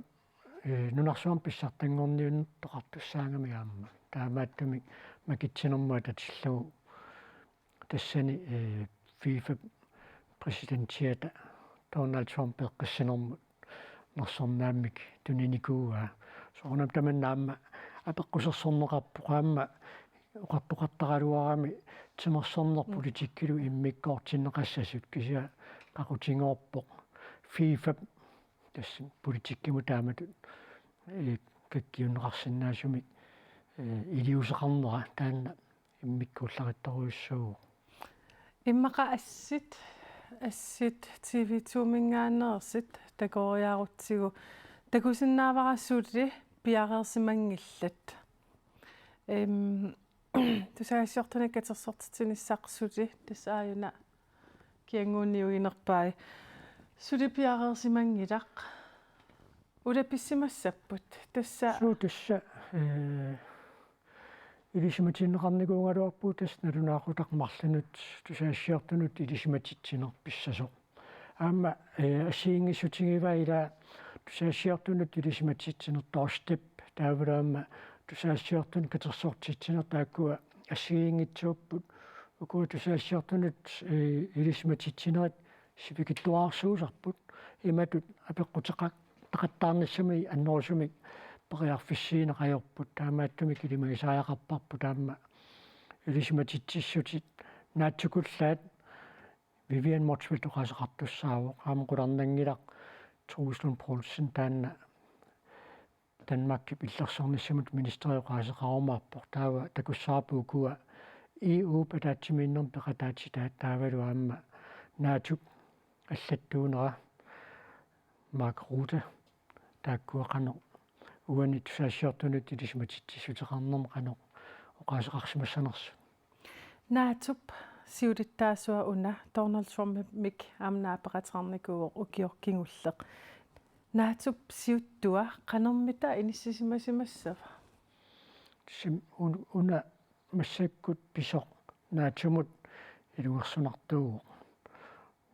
нунарсуам писсартангорниун тоқартуссаангами аама таамааттумик макитсинермуа татиллугу тассани FIFA президентиата Donald Trump эққиссинермут нерсорнааммик туниникууаа соорнам таманнаама апеққусерсорнеқарпоқаама оқартоқартаралуарами тимерсорнер политиккилу иммиккоортиннеқассасут кися қақутингоорпоқ FIFA тассин политиккиму тааматут каккиунеқарсинаасумик илиусеқарнера таанна иммиккууллариттаруйуссуу иммақа ассит TV2 мингаанерсит такориаарутсигу такусиннааварассуути пиареерсимангиллат тусаасиортуна катерсортитсиниссақсути тасааюна киангуунниугинерпаи сули пиареерсимангилақ улаписсимассаппут тасса сутусса илисиматиннеқарникуунгалуарпуу тас налунаақутақ марланут тусаассиортунут илисиматитсинер писсасоқ аама ассиингиссутингива ила тусаассиортунут илисиматитсинер доорстеп таавалаама тусаассиортун катерсортитсинер тааккуа ассиингитсууппут укуу тусаассиортунут илисиматитсинерит сипикиттуаарсуусарпут иматут апеққутеқақ тақаттаарнассами аннерусумик периарфиссиинеқайорпут таамааттумик илимагисааяқарпарпу таама илисиматитсиссутит наатсукуллаат Vivian Motzfeldt тоқасеқартуссаавоқ аамақуларнангилақ Truslund Poulsen таанна Danmark иллерсорниссамут министериоқаасеқарумаарпоқ таава такуссаарпуукуа EU патаатсимииннерм пеқатаатситаат таавалу аама наатук аллаттуунера Mark Rutte тааккуақано уани тусаассиортунут илисиматитсисутеқарнерм қано оқаасеқарсимассанерсу наатуп сиулиттаасуа уна Donald Trump мик амнаапеқатерникууо укиоркингуллеқ наатуп сиуттуа қанермита иниссисимасимассава сим уна массаккут писоқ наатумут илуерсунартуу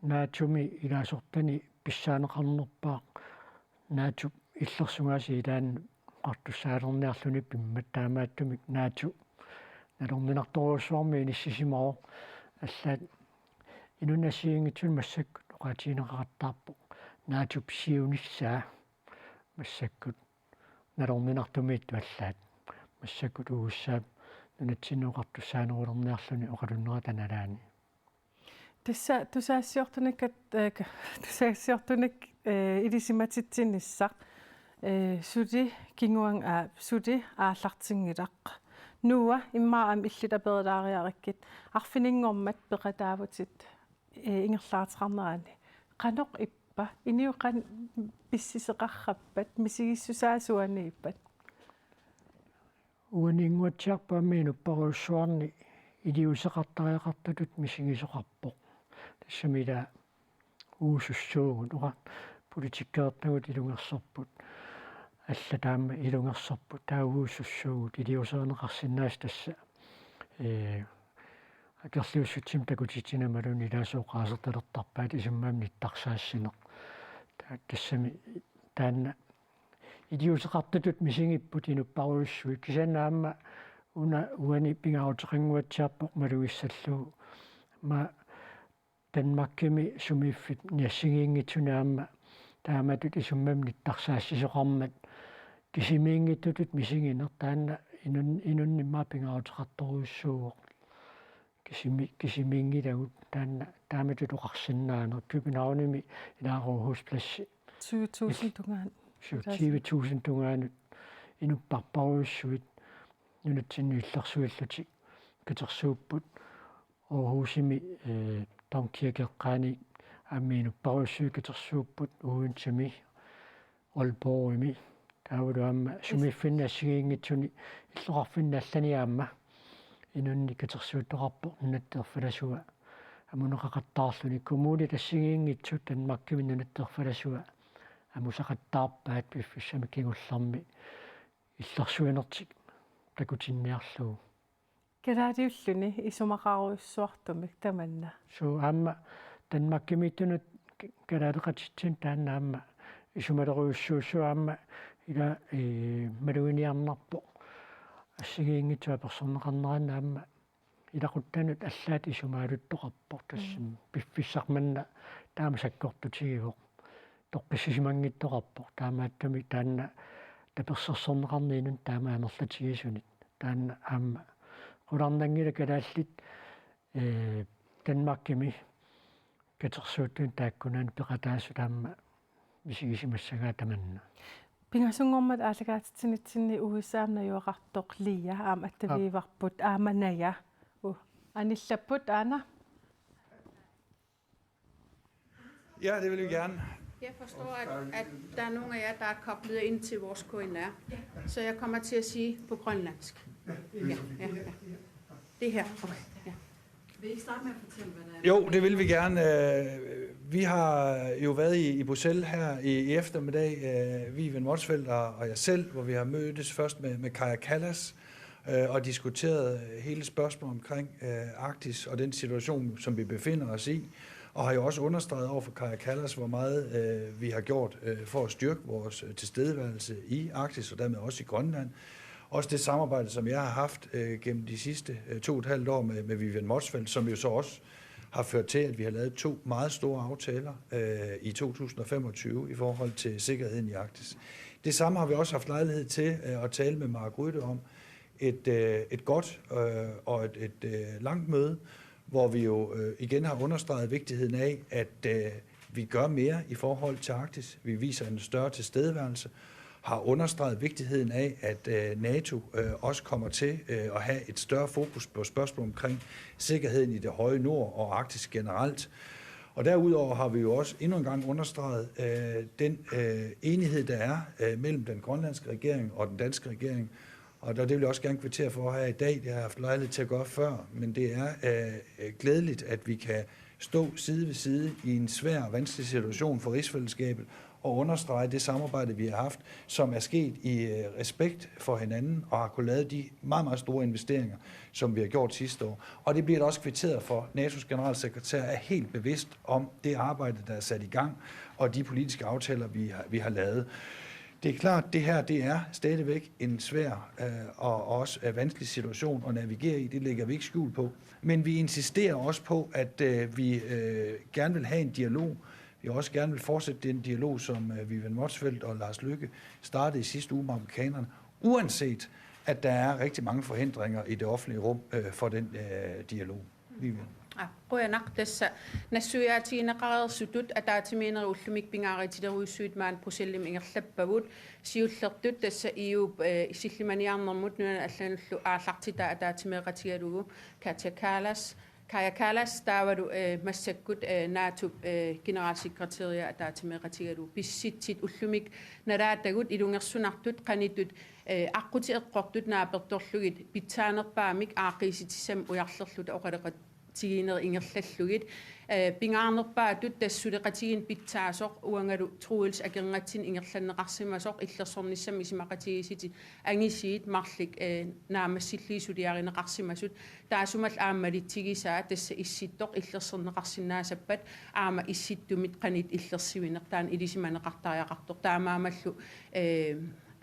наатуми илаасортани писсаанеқарнерпаақ наатуп иллерсунгааси илаан қартуссаалерниарлуни пиммат таамааттумик наату налорнинарторуссуарми иниссисимао аллаат инунасиингитсун массаккут оқаатиинеқараттаарпо наатуп сиунissаа массаккут налорнинартумиитту аллаат массаккут угуссаап нунатсиннеқартуссаанерулерниарлуни оқалуннера таналаани тасса тусаассиортунаккат тусаассиортунак илисиматитсиннссақ Suti kinguang suti aallartingilaq. Nuua immaam illita peredaariarikkit arfiningormat peqataavutit ingerlaarteqarnerani. Qanoq ippa iniuqan pissiseqarrappat misigissusaasuani ippat. Uaninguatsiarpaamiinu paruussuarni iliuseqartariaqartatut misigisoqarpoq. Tassamila uusussuugut oqa politikkeertagut ilungersorput аллатаама илунгерсорпут таагуусуссуугут илиусернеқарсинаас тасса акерлиуссутсим такутитинамалуни илаасооқаасерталертарпаат исуммаамни иттарсаассинеқ тассами таанна илиусеқартутут мисигиппут инуппаруйуссуи кисанаама уани пингаутеқангуатсиарпоқ малуиссаллугу ма Danmarkimi sumiffit niassигиингитсунаама тааматут исуммамни иттарсаассисоқармат кисимиингиттутут мисигинер таанна инуннимаа пингаутеқарторуйуссууоқ кисимиингилагут таанна тааматут оқарсинаанер кюпинааруними илаарухуспласси 20.000 тунгаан 20.000 тунгаанут инуппарпаруйуссуит нунатсинни иллерсуиллути катерсууппут оохусими танкиакеққаани аммиинуппаруйуссуи катерсууппут уунсами олбоими таавалуамма сумиффиннаассигиингитсуни иллоқарфиннаалланиаама инунни катерсуутоқарпо нунаттерфаласуа амунеқақаттаарлуни коммуни тассигиингитсут танмаккими нунаттерфаласуа амусақаттаарпаат пиффиссами кигулларми иллерсуинертик такутинниарлугу кераадиуллуни исумақаруйуссуартумик таманна су аама танмаккимиттунут кераадеқатитсин тааннаама исумалеруйуссуусуаама ила малуиниарнарпо ассигиингитсуа персонеқарнеранаама илақуттанут аллаат исумаалуттоқарпо тассим пиффиссарманна таама саккортутигивоқ тоққиссисимангиттоқарпо таамааттуми таанна таперсерсорнеқарниинун таама амерлатигисунит таанна аама qulарнангила калааллит Danmarkimi катерсуутун тааккунаан пеқатаасу таама мисигисимассагаа таманна пингасунгормат аалагаатитсинитсинни уисаамна юақартоқ лия аама аттавииварпут ааманая аниллаппут аана. Ja, det vil vi gerne. Jeg forstår, at der er nogle af jer, der er koblet ind til vores KNR, så jeg kommer til at sige på grønlandsk. Ja. Det her. Okay. Ja. Vil I ikke starte med at fortælle, hvad det er? Jo, det vil vi gerne. Vi har jo været i Bruxelles her i eftermiddag, Vivian Motzfeldt og jeg selv, hvor vi har mødtes først med Kaja Kallas og diskuteret hele spørgsmålet omkring Arktis og den situation, som vi befinder os i. Og har jo også understreget over for Kaja Kallas, hvor meget vi har gjort for at styrke vores tilstedeværelse i Arktis og dermed også i Grønland. Også det samarbejde, som jeg har haft gennem de sidste 2,5 år med Vivian Motzfeldt, som jo så også har ført til, at vi har lavet 2 meget store aftaler i 2025 i forhold til sikkerheden i Arktis. Det samme har vi også haft lejlighed til at tale med Mark Rytte om. Et godt og et langt møde, hvor vi jo igen har understreget vigtigheden af, at vi gør mere i forhold til Arktis. Vi viser en større tilstedeværelse, har understreget vigtigheden af, at NATO også kommer til at have et større fokus på spørgsmål omkring sikkerheden i det høje nord og Arktis generelt. Og derudover har vi jo også endnu en gang understreget den enighed, der er mellem den grønlandske regering og den danske regering. Og det vil jeg også gerne kvittere for her i dag. Det har jeg haft lejlighed til at gøre før, men det er glædeligt, at vi kan stå side ved side i en svær og vanskelig situation for rigsfællesskabet og understrege det samarbejde, vi har haft, som er sket i respekt for hinanden og har kunnet lave de meget, meget store investeringer, som vi har gjort sidste år. Og det bliver der også kvitteret for. NATO's generalsekretær er helt bevidst om det arbejde, der er sat i gang, og de politiske aftaler, vi har lavet. Det er klart, at det her det er stadigvæk en svær og også vanskelig situation at navigere i. Det lægger vi ikke skjul på. Men vi insisterer også på, at vi gerne vil have en dialog. Vi også gerne vil fortsætte den dialog, som Vivian Motzfeldt og Lars Løkke startede i sidste uge med amerikanerne, uanset at der er rigtig mange forhindringer i det offentlige rum for den dialog. Vivian. Quyanak tässä nassuyaatiinaqareersutut ataatimiineruullumik pingaaritileruissuit maan Brusellim ingerlappavut siullertut tässä EU isillimaniarnermut nuana allanullu aallartita ataatimeeqatigalugu Kaja Kallas taavaru massakkut NATO generalsekretæria ataatimeeqatigalugu pissitsit ullumik naraatagut ilungersunartut qanitut aqutieqqortut naapertorlugit pitsaanerpaamik aaqiisitissam ujarlerlut oqaleqat tigiiner ingerlallugit pingaarnerpaatut tassuleqatigin pitsaasoq uangalu truels agerratsin ingerlanneqarsimasoq illersornissam isimaqatigisiti angisiit marlik naamassilliisuliarineqarsimasut taasumal aammalittigisaa tassa issittoq illersorneqarsinnaasappat aama issittumit qanit illersivinertaan ilisimaneqartaajaqartoq taamaamallu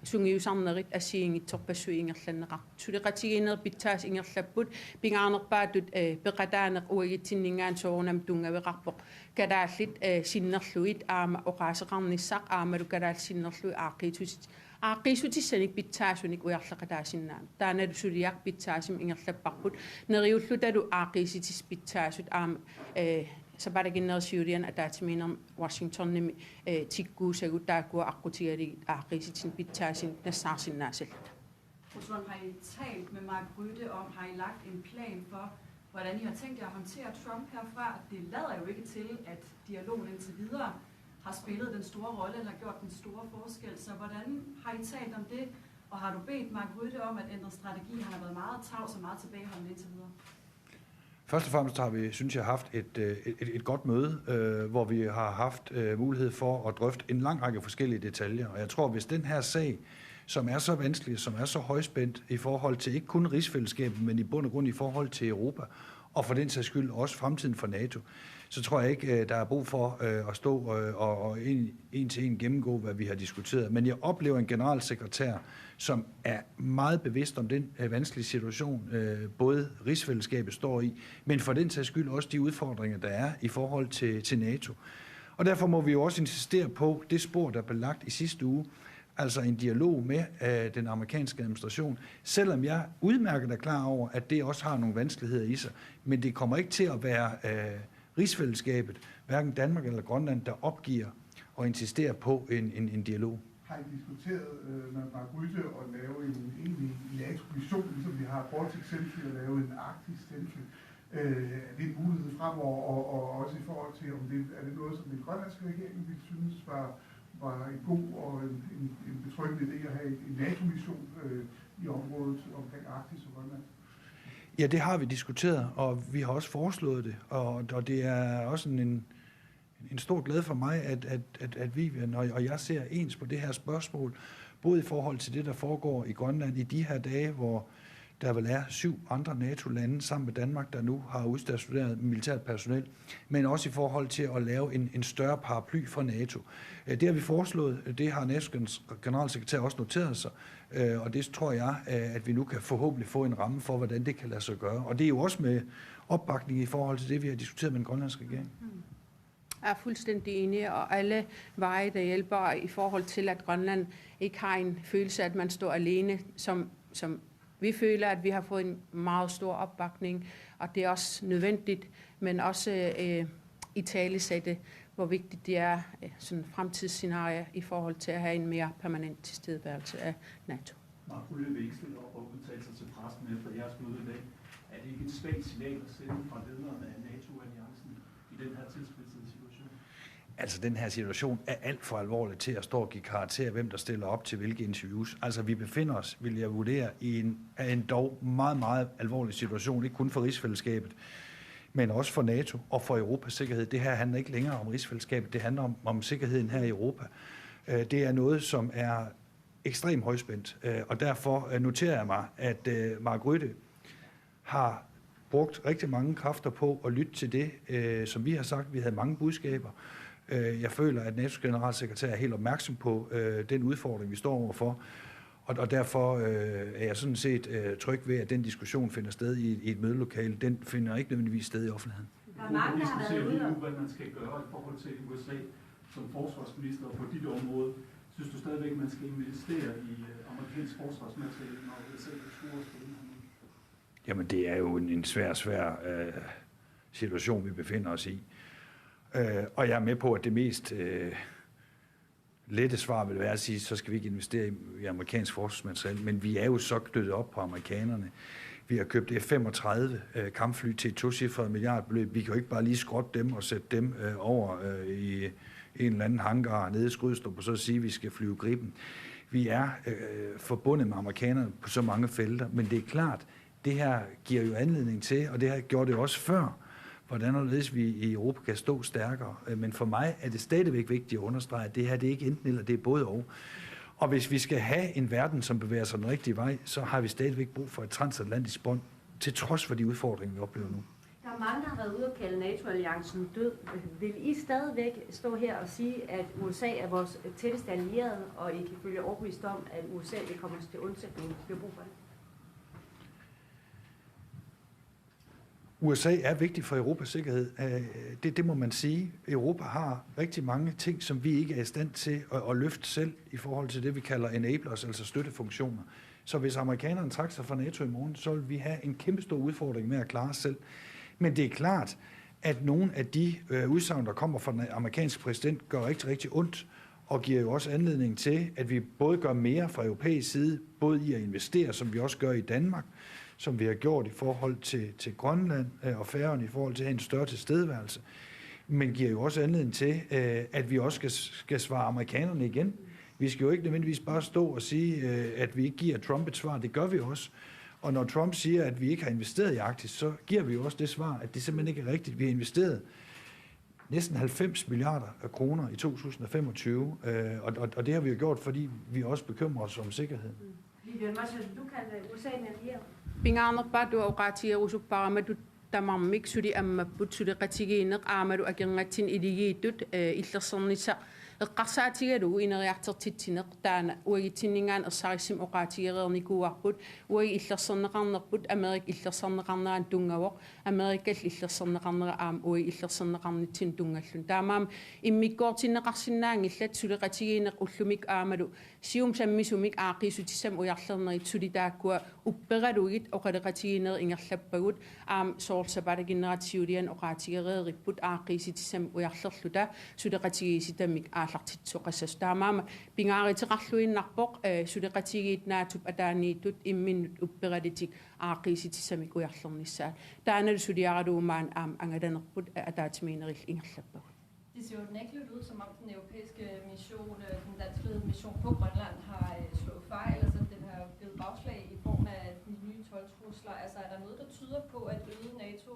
sungiusarnerit asiingitsorpassu ingerlanneqar suleqatigiiner pitsaas ingerlapput pingaarnerpaatut peqataaneq uagitsinningaan soorunam tungaveqarpoq kalaallit sinnerluit aama oqaaseqarnissaq aamalu kalaalsinnerlui aaqiisutissanik pitsaasunik ujarleqataasinnaan taanalu suliaq pitsaasim ingerlapparput neriullutalu aaqiisitis pitsaasut aama Sabaraginnersiulian ataatimiiner Washingtonnimi tikkuusagu taakua aqutigali aaqiisitin pitsaasin nassaarsinnaasallut. Rusland, har I talt med Mark Rutte om, har I lagt en plan for, hvordan I har tænkt jer at håndtere Trump herfra? Det lader jo ikke til, at dialogen indtil videre har spillet den store rolle eller gjort den store forskel. Så hvordan har I talt om det? Og har du bedt Mark Rutte om at ændre strategi? Han har været meget tavs og meget tilbageholdende indtil videre. Først og fremmest har vi, synes jeg, haft et godt møde, hvor vi har haft mulighed for at drøfte en lang række forskellige detaljer. Og jeg tror, hvis den her sag, som er så vanskelig, som er så højspændt i forhold til ikke kun rigsfællesskabet, men i bund og grund i forhold til Europa, og for den sags skyld også fremtiden for NATO, så tror jeg ikke, der er brug for at stå og en til en gennemgå, hvad vi har diskuteret. Men jeg oplever en generalsekretær, som er meget bevidst om den vanskelige situation, både rigsfællesskabet står i, men for den sags skyld også de udfordringer, der er i forhold til NATO. Og derfor må vi jo også insistere på det spor, der blev lagt i sidste uge, altså en dialog med den amerikanske administration, selvom jeg udmærket er klar over, at det også har nogle vanskeligheder i sig. Men det kommer ikke til at være rigsfællesskabet, hverken Danmark eller Grønland, der opgiver og insisterer på en dialog. Har I diskuteret med Mark Rutte at lave en egentlig NATO-mission, ligesom vi har Baltic Century, at lave en Arctic Century? Er det en mulighed fremover, og også i forhold til, om det er det noget, som den grønlandske regering ville synes var en god og en betryggende idé at have en NATO-mission i området omkring Arktis og Grønland? Ja, det har vi diskuteret, og vi har også foreslået det, og det er også en stor glæde for mig, at Vivian og jeg ser ens på det her spørgsmål, både i forhold til det, der foregår i Grønland i de her dage, hvor der vel er 7 andre NATO-lande sammen med Danmark, der nu har udstationeret militært personel, men også i forhold til at lave en større paraply for NATO. Det har vi foreslået, det har NATO's generalsekretær også noteret sig, og det tror jeg, at vi nu kan forhåbentlig få en ramme for, hvordan det kan lade sig gøre. Og det er jo også med opbakning i forhold til det, vi har diskuteret med den grønlandske regering. Jeg er fuldstændig enig, og alle veje, der hjælper i forhold til, at Grønland ikke har en følelse af, at man står alene, som vi føler, at vi har fået en meget stor opbakning, og det er også nødvendigt, men også i talesætte, hvor vigtigt det er sådan fremtidsscenarie i forhold til at have en mere permanent tilstedeværelse af NATO. Mark Rutte vil ikke stille op og udtale sig til pressen efter jeres møde i dag. Er det ikke et svagt signal at sende fra lederne af NATO-alliancen i den her tilspidsede situation? Altså, den her situation er alt for alvorlig til at stå og give karakter, hvem der stiller op til hvilke interviews. Altså, vi befinder os, vil jeg vurdere, i en dog meget, meget alvorlig situation, ikke kun for rigsfællesskabet, men også for NATO og for Europas sikkerhed. Det her handler ikke længere om rigsfællesskabet, det handler om sikkerheden her i Europa. Det er noget, som er ekstremt højspændt, og derfor noterer jeg mig, at Mark Rutte har brugt rigtig mange kræfter på at lytte til det, som vi har sagt. Vi havde mange budskaber. Jeg føler, at NATO's generalsekretær er helt opmærksom på den udfordring, vi står overfor, og derfor er jeg sådan set tryg ved, at den diskussion finder sted i et mødelokale. Den finder ikke nødvendigvis sted i offentligheden. Der er mange, der har været ude nu, hvad man skal gøre i forhold til USA som forsvarsminister på dit område. Synes du stadigvæk, man skal investere i amerikansk forsvarsmateriale, når USA truer os på den her måde? Jamen, det er jo en svær situation, vi befinder os i. Og jeg er med på, at det mest lette svar vil være at sige, så skal vi ikke investere i amerikansk forsvarsmateriel, men vi er jo så knyttet op på amerikanerne. Vi har købt F-35 kampfly til et tocifret milliardbeløb. Vi kan jo ikke bare lige skrotte dem og sætte dem over i en eller anden hangar nede i Skrydstrup og så sige, at vi skal flyve Gripen. Vi er forbundet med amerikanerne på så mange felter, men det er klart, det her giver jo anledning til, og det har gjort det også før, hvordan vi i Europa kan stå stærkere. Men for mig er det stadigvæk vigtigt at understrege, at det her det er ikke enten eller, det er både og. Og hvis vi skal have en verden, som bevæger sig den rigtige vej, så har vi stadigvæk brug for et transatlantisk bånd, til trods for de udfordringer, vi oplever nu. Der er mange, der har været ude og kalde NATO-alliancen død. Vil I stadigvæk stå her og sige, at USA er vores tætteste allierede, og I kan følge overbevist om, at USA vil komme os til undsætning, hvis vi har brug for det? USA er vigtig for Europas sikkerhed. Det må man sige. Europa har rigtig mange ting, som vi ikke er i stand til at løfte selv i forhold til det, vi kalder enablers, altså støttefunktioner. Så hvis amerikanerne trækker sig fra NATO i morgen, så vil vi have en kæmpe stor udfordring med at klare os selv. Men det er klart, at nogle af de udsagn, der kommer fra den amerikanske præsident, gør rigtig, rigtig ondt, og giver jo også anledning til, at vi både gør mere fra europæisk side, både i at investere, som vi også gør i Danmark, som vi har gjort i forhold til Grønland og Færøerne i forhold til at have en større tilstedeværelse, men giver jo også anledning til, at vi også skal svare amerikanerne igen. Vi skal jo ikke nødvendigvis bare stå og sige, at vi ikke giver Trump et svar. Det gør vi også. Og når Trump siger, at vi ikke har investeret i Arktis, så giver vi jo også det svar, at det simpelthen ikke er rigtigt. Vi har investeret næsten 90 milliarder kroner i 2025, og det har vi jo gjort, fordi vi også bekymrer os om sikkerheden. Vivian Marshall, du kan USA en allieret. Pingaarnerpaatu uqaatigerusuppaaramatu tamarmik suli ammapput suli qatigiineq aamalu akingatsin iligiitut illersornissa eqqarsaatigalu ineriartertitsineq taana uagitsinningaan ersaarissim uqaatigereernikuarput uagi illersorneqarnerput Amerik illersorneqarneraan tungavoq Amerikall illersorneqarnera aam uagi illersorneqarnitsin tungallun taamaam immikkoortinneqarsinnaangillat suli qatigiineq ullumik aamalu sium sammisumik aaqisutissam ujarlernerit suli taakkua uppegalugit oqaleqatigiineer ingerlappagut aam soorsapaataginneratiulian oqaatigereeripput aaqisitissam ujarlerluta suleqatigiisitamik aallartitsoqassas taamaama pingaariteqarluinnarpoq suleqatigiitnaatup ataaniittut imminnut upperalitik aaqisittissamik ujarlernissaat taanalu suliaraluumaan aam angalanerput ataatimiinerill ingerlappagut. Det ser jo nægteligt ud, som om den europæiske mission, den danskledede mission på Grønland har slået fejl, altså den har givet bagslag i form af de nye 12-trusler. Altså er der noget, der tyder på, at øget NATO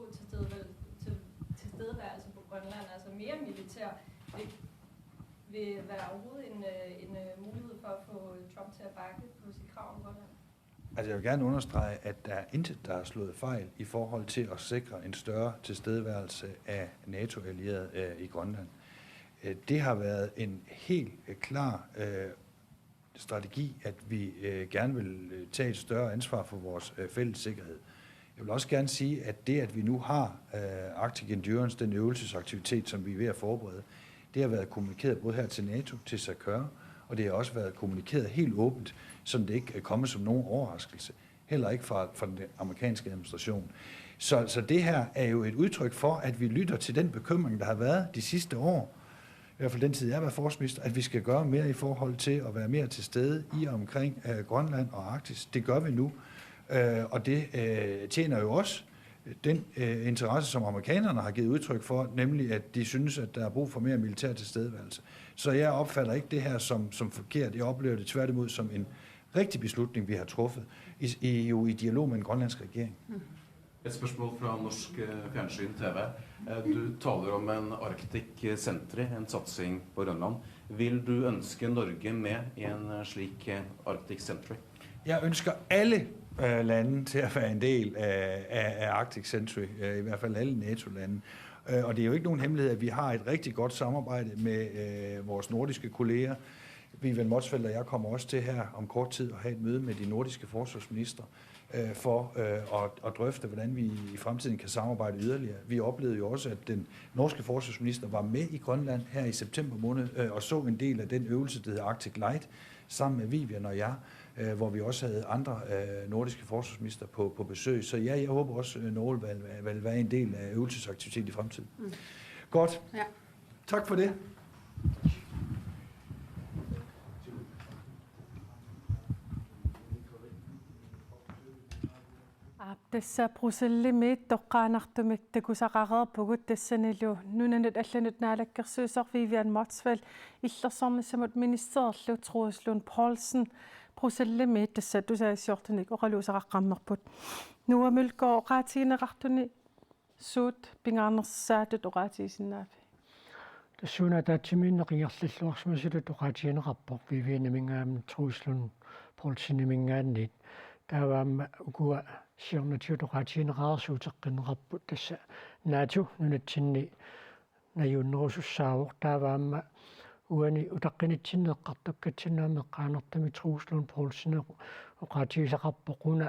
tilstedeværelse på Grønland, altså mere militær, vil være overhovedet en mulighed for at få Trump til at bakke på sit krav om Grønland? Altså jeg vil gerne understrege, at der er intet, der er slået fejl i forhold til at sikre en større tilstedeværelse af NATO-allierede i Grønland. Det har været en helt klar strategi, at vi gerne vil tage et større ansvar for vores fælles sikkerhed. Jeg vil også gerne sige, at det, at vi nu har Arctic Endurance, den øvelsesaktivitet, som vi er ved at forberede, det har været kommunikeret både her til NATO, til SACEUR, og det har også været kommunikeret helt åbent, så det ikke er kommet som nogen overraskelse. Heller ikke fra den amerikanske administration. Så det her er jo et udtryk for, at vi lytter til den bekymring, der har været de sidste år, i hvert fald den tid, jeg har været forsvarsminister, at vi skal gøre mere i forhold til at være mere til stede i og omkring Grønland og Arktis. Det gør vi nu, og det tjener jo også den interesse, som amerikanerne har givet udtryk for, nemlig at de synes, at der er brug for mere militær tilstedeværelse. Så jeg opfatter ikke det her som forkert. Jeg oplever det tværtimod som en rigtig beslutning, vi har truffet i dialog med den grønlandske regering. Et spørsmål fra norsk fjernsyn TV. Du taler om en Arctic Century, en satsing på Grønland. Vil du ønske Norge med i en slik Arctic Century? Jeg ønsker alle lande til at være en del af Arctic Century, i hvert fald alle NATO-lande. Og det er jo ikke nogen hemmelighed, at vi har et rigtig godt samarbejde med vores nordiske kolleger. Vivian Motzfeldt og jeg kommer også til her om kort tid at have et møde med de nordiske forsvarsministre for at drøfte, hvordan vi i fremtiden kan samarbejde yderligere. Vi oplevede jo også, at den norske forsvarsminister var med i Grønland her i september måned og så en del af den øvelse, der hedder Arctic Light, sammen med Vivian og jeg. hvor vi også havde andre nordiske forsvarsminister på besøg. Så ja, jeg håber også, at Norge vil være en del af øvelsesaktivitet i fremtiden. Godt. Ja. Tak for det. Tässä Bruxelles toqqaanartumik takusaqareerpugut tassanilu nunanut allanut naalakkersuusar Vivian Motzfeldt illersornissamut ministererlu Truslund Poulsen Bruxelles tassa tusaasiortunik oqaluusaqaqqammerput nuamulko oqaatiineqartuni suut pingaarnersaatut oqaatiisinnaapi тассуна таатсимииннеқингерллуарсимасулут оqaatiинеқарпоқ Vivian-имингаамна Truslund Poulsen-имингаанниит тааваама укуа сиорнатиут оqaatiинеқарсуутеққинеқарпут тасса наату нунатсинни наюннерусуссаавоқ тааваама уани утаққинитсиннеққартуккатсинаама эққаанертами Truslund Poulsen оqaatiисақарпоқуна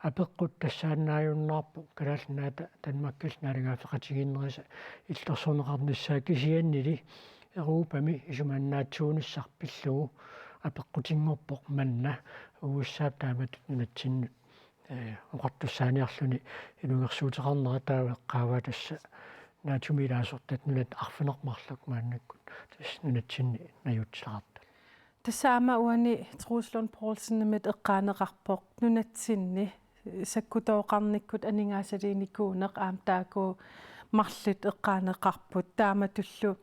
апеққут тассаанааюннаарпу калаалнаата танмаккал налигаафеқатигиннериса иллерсорнеқарниссаа кисианнили Европами исумааннаатсууниссарпиллугу апеққутингорпоқ манна угуссаап таамат нунатсиннут оқартуссааниарлуни илунгерсуутеқарнера таава эққаава тасса наатумилаасортат нунат арфинермарлук мааннаккут тасс нунатсинни наютсилақарта тассаама уани Truslund Poulsen-мит эққаанеқарпоқ нунатсинни саккутооқарниккут анингаасалиникуунеқ аам тааку марлит эққаанеқарпут таама туллу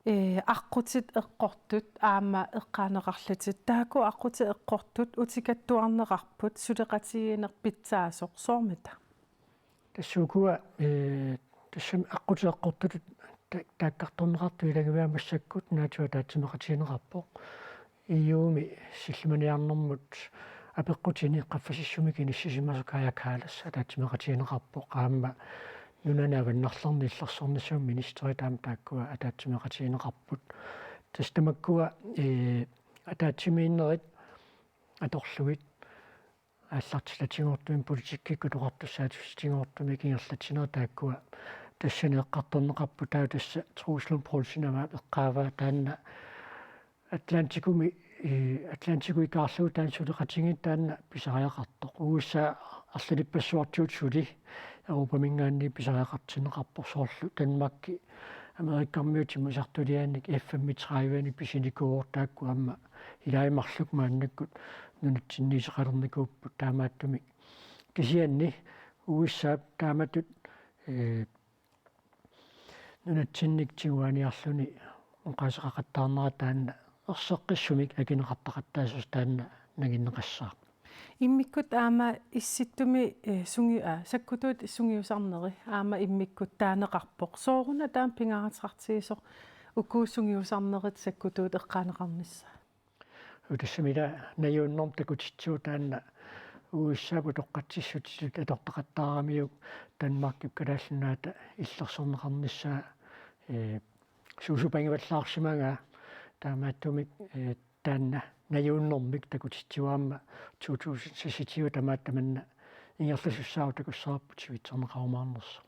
аққутит эққортут аама эққаанеқарлутит тааку аққути эққортут утикаттуарнеқарпут сулеқатигинеқ питсаасоқ соормита тассукуа тассам аққути эққортут тааккарторнеқарту илагиваамассаккут наатуа таатсимеқатигинеқарпоқ июми силлиманиарнэрмут апеққутини қаффасиссуми киниссисимасукая каалас таатсимеқатигинеқарпоқ аама нунанааваннарларни иллерсорнисуум министери таам тааккуа атаатсимеқатигинеқарпут тастамаккуа атаатсимииннерит аторлугит ааллартилатингортуми политиккикку тоқартуссаатуссатингортуми кингерлатсинера тааккуа тассанеэққарторнеқарпу таа тасса Truslund Poulsen-ама эққааваа таанна атлантикуи каарлуу таан сулеқатингит таанна писариақартоқ угуссаа арлалиппассуартуут сули Европамингаанни писариақартинеқарпор соорлу Данмакки Америккармиутиму сартулиаанник F-35-ани писиникуор таакку амма илаимарлук мааннаккут нунатсинниисеқалерникууппут таамааттуми кисианни угуссаап тааматут нунатсинник тигуаниарлуни оqaасеқақаттаарнера таанна ерсеққиссумик акинеқартақаттаасус таанна нагиннеқассаа иммиккут аама исситтуми саккутуут сунгиусарнери аама иммиккут таанеқарпоқ сооруна таам пингааратеқартигисоқ укуусунгиусарнерит саккутуут эққаанеқарнisса утассамила наюуннорм такутитсуу таанна уиссаапу тоққатсиссутисут атортақаттаарамиук Данмаркип калааллунаата иллерсорнеқарниссаа суусупангиваллаарсимага таамааттумик таанна наюуннормик такутитсуаама 2000 тамааттаманна ингерласуссаау такуссаарпут сивитсорнеқарумаарнерса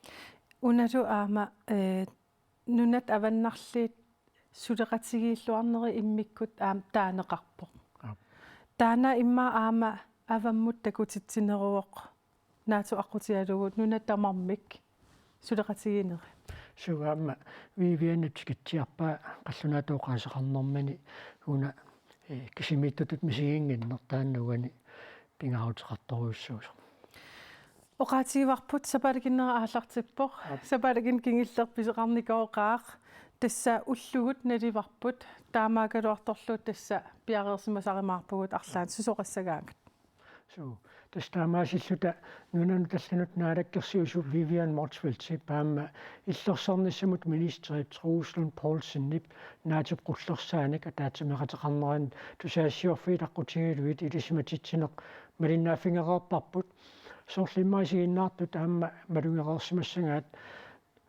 уналу аама нунат аваннарлиит сулеқатигииллуарнери иммиккут аам таанеқарпоқ таана имма аама аваммут такутитсинеруоқ наату аққутиалугут нунаттамармик сулеқатигинери сугаама вивианатикитсиарпаа қаллунаатооқаасеқарнэрмани уна кисимиттутут мисигингиннер тааннугани пингаутеқарторуйуссуус оqaатигиварпут сапалагиннера ааллартиппоқ сапалагин кингиллерписеқарникооқаақ тасса уллугут наливарпут таамаагалуарторлуут тасса пиареерсимасаримаарпугут арлаан сусоқассагаангат су тастаамаасиллута нунану талланут наалаккерсиусу Vivian Motzfeldt паама иллерсорниссамут министери Truslund Poulsen-нип наатиққуллерсааник атаатимеқатеқарнеран тусаассиорфиит аққутигилуит илисиматитсинеқ малиннааффингереерпарпут соорлиммаасигиннаарту таама малунгереерсимассагаат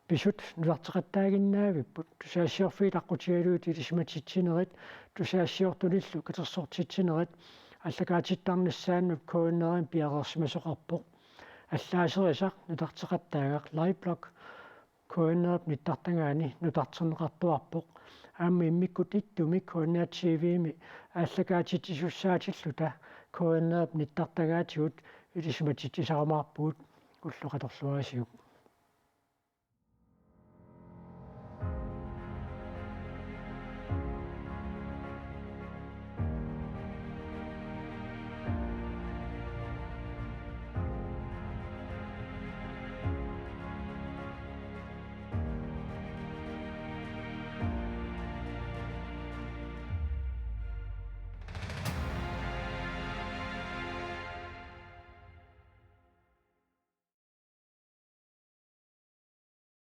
писут нулартеқаттаагиннаавиппут тусаассиорфиит аққутигилуит илисиматитсинерит тусаассиортулиллу катерсортитсинерит аллагаатиттарниссааннут кооннерин пиареерсимасоқарпоқ аллаасерисақ нутартеқаттаагақ лайблок кооннерп ниттартангаани нутартернеқартуарпоқ аама иммиккут иттуми коонниатсивими аллагаатитсуссаатиллута koennerp nittartagaatigut ilismatittisaramaarpuut ulluqatorluasiuk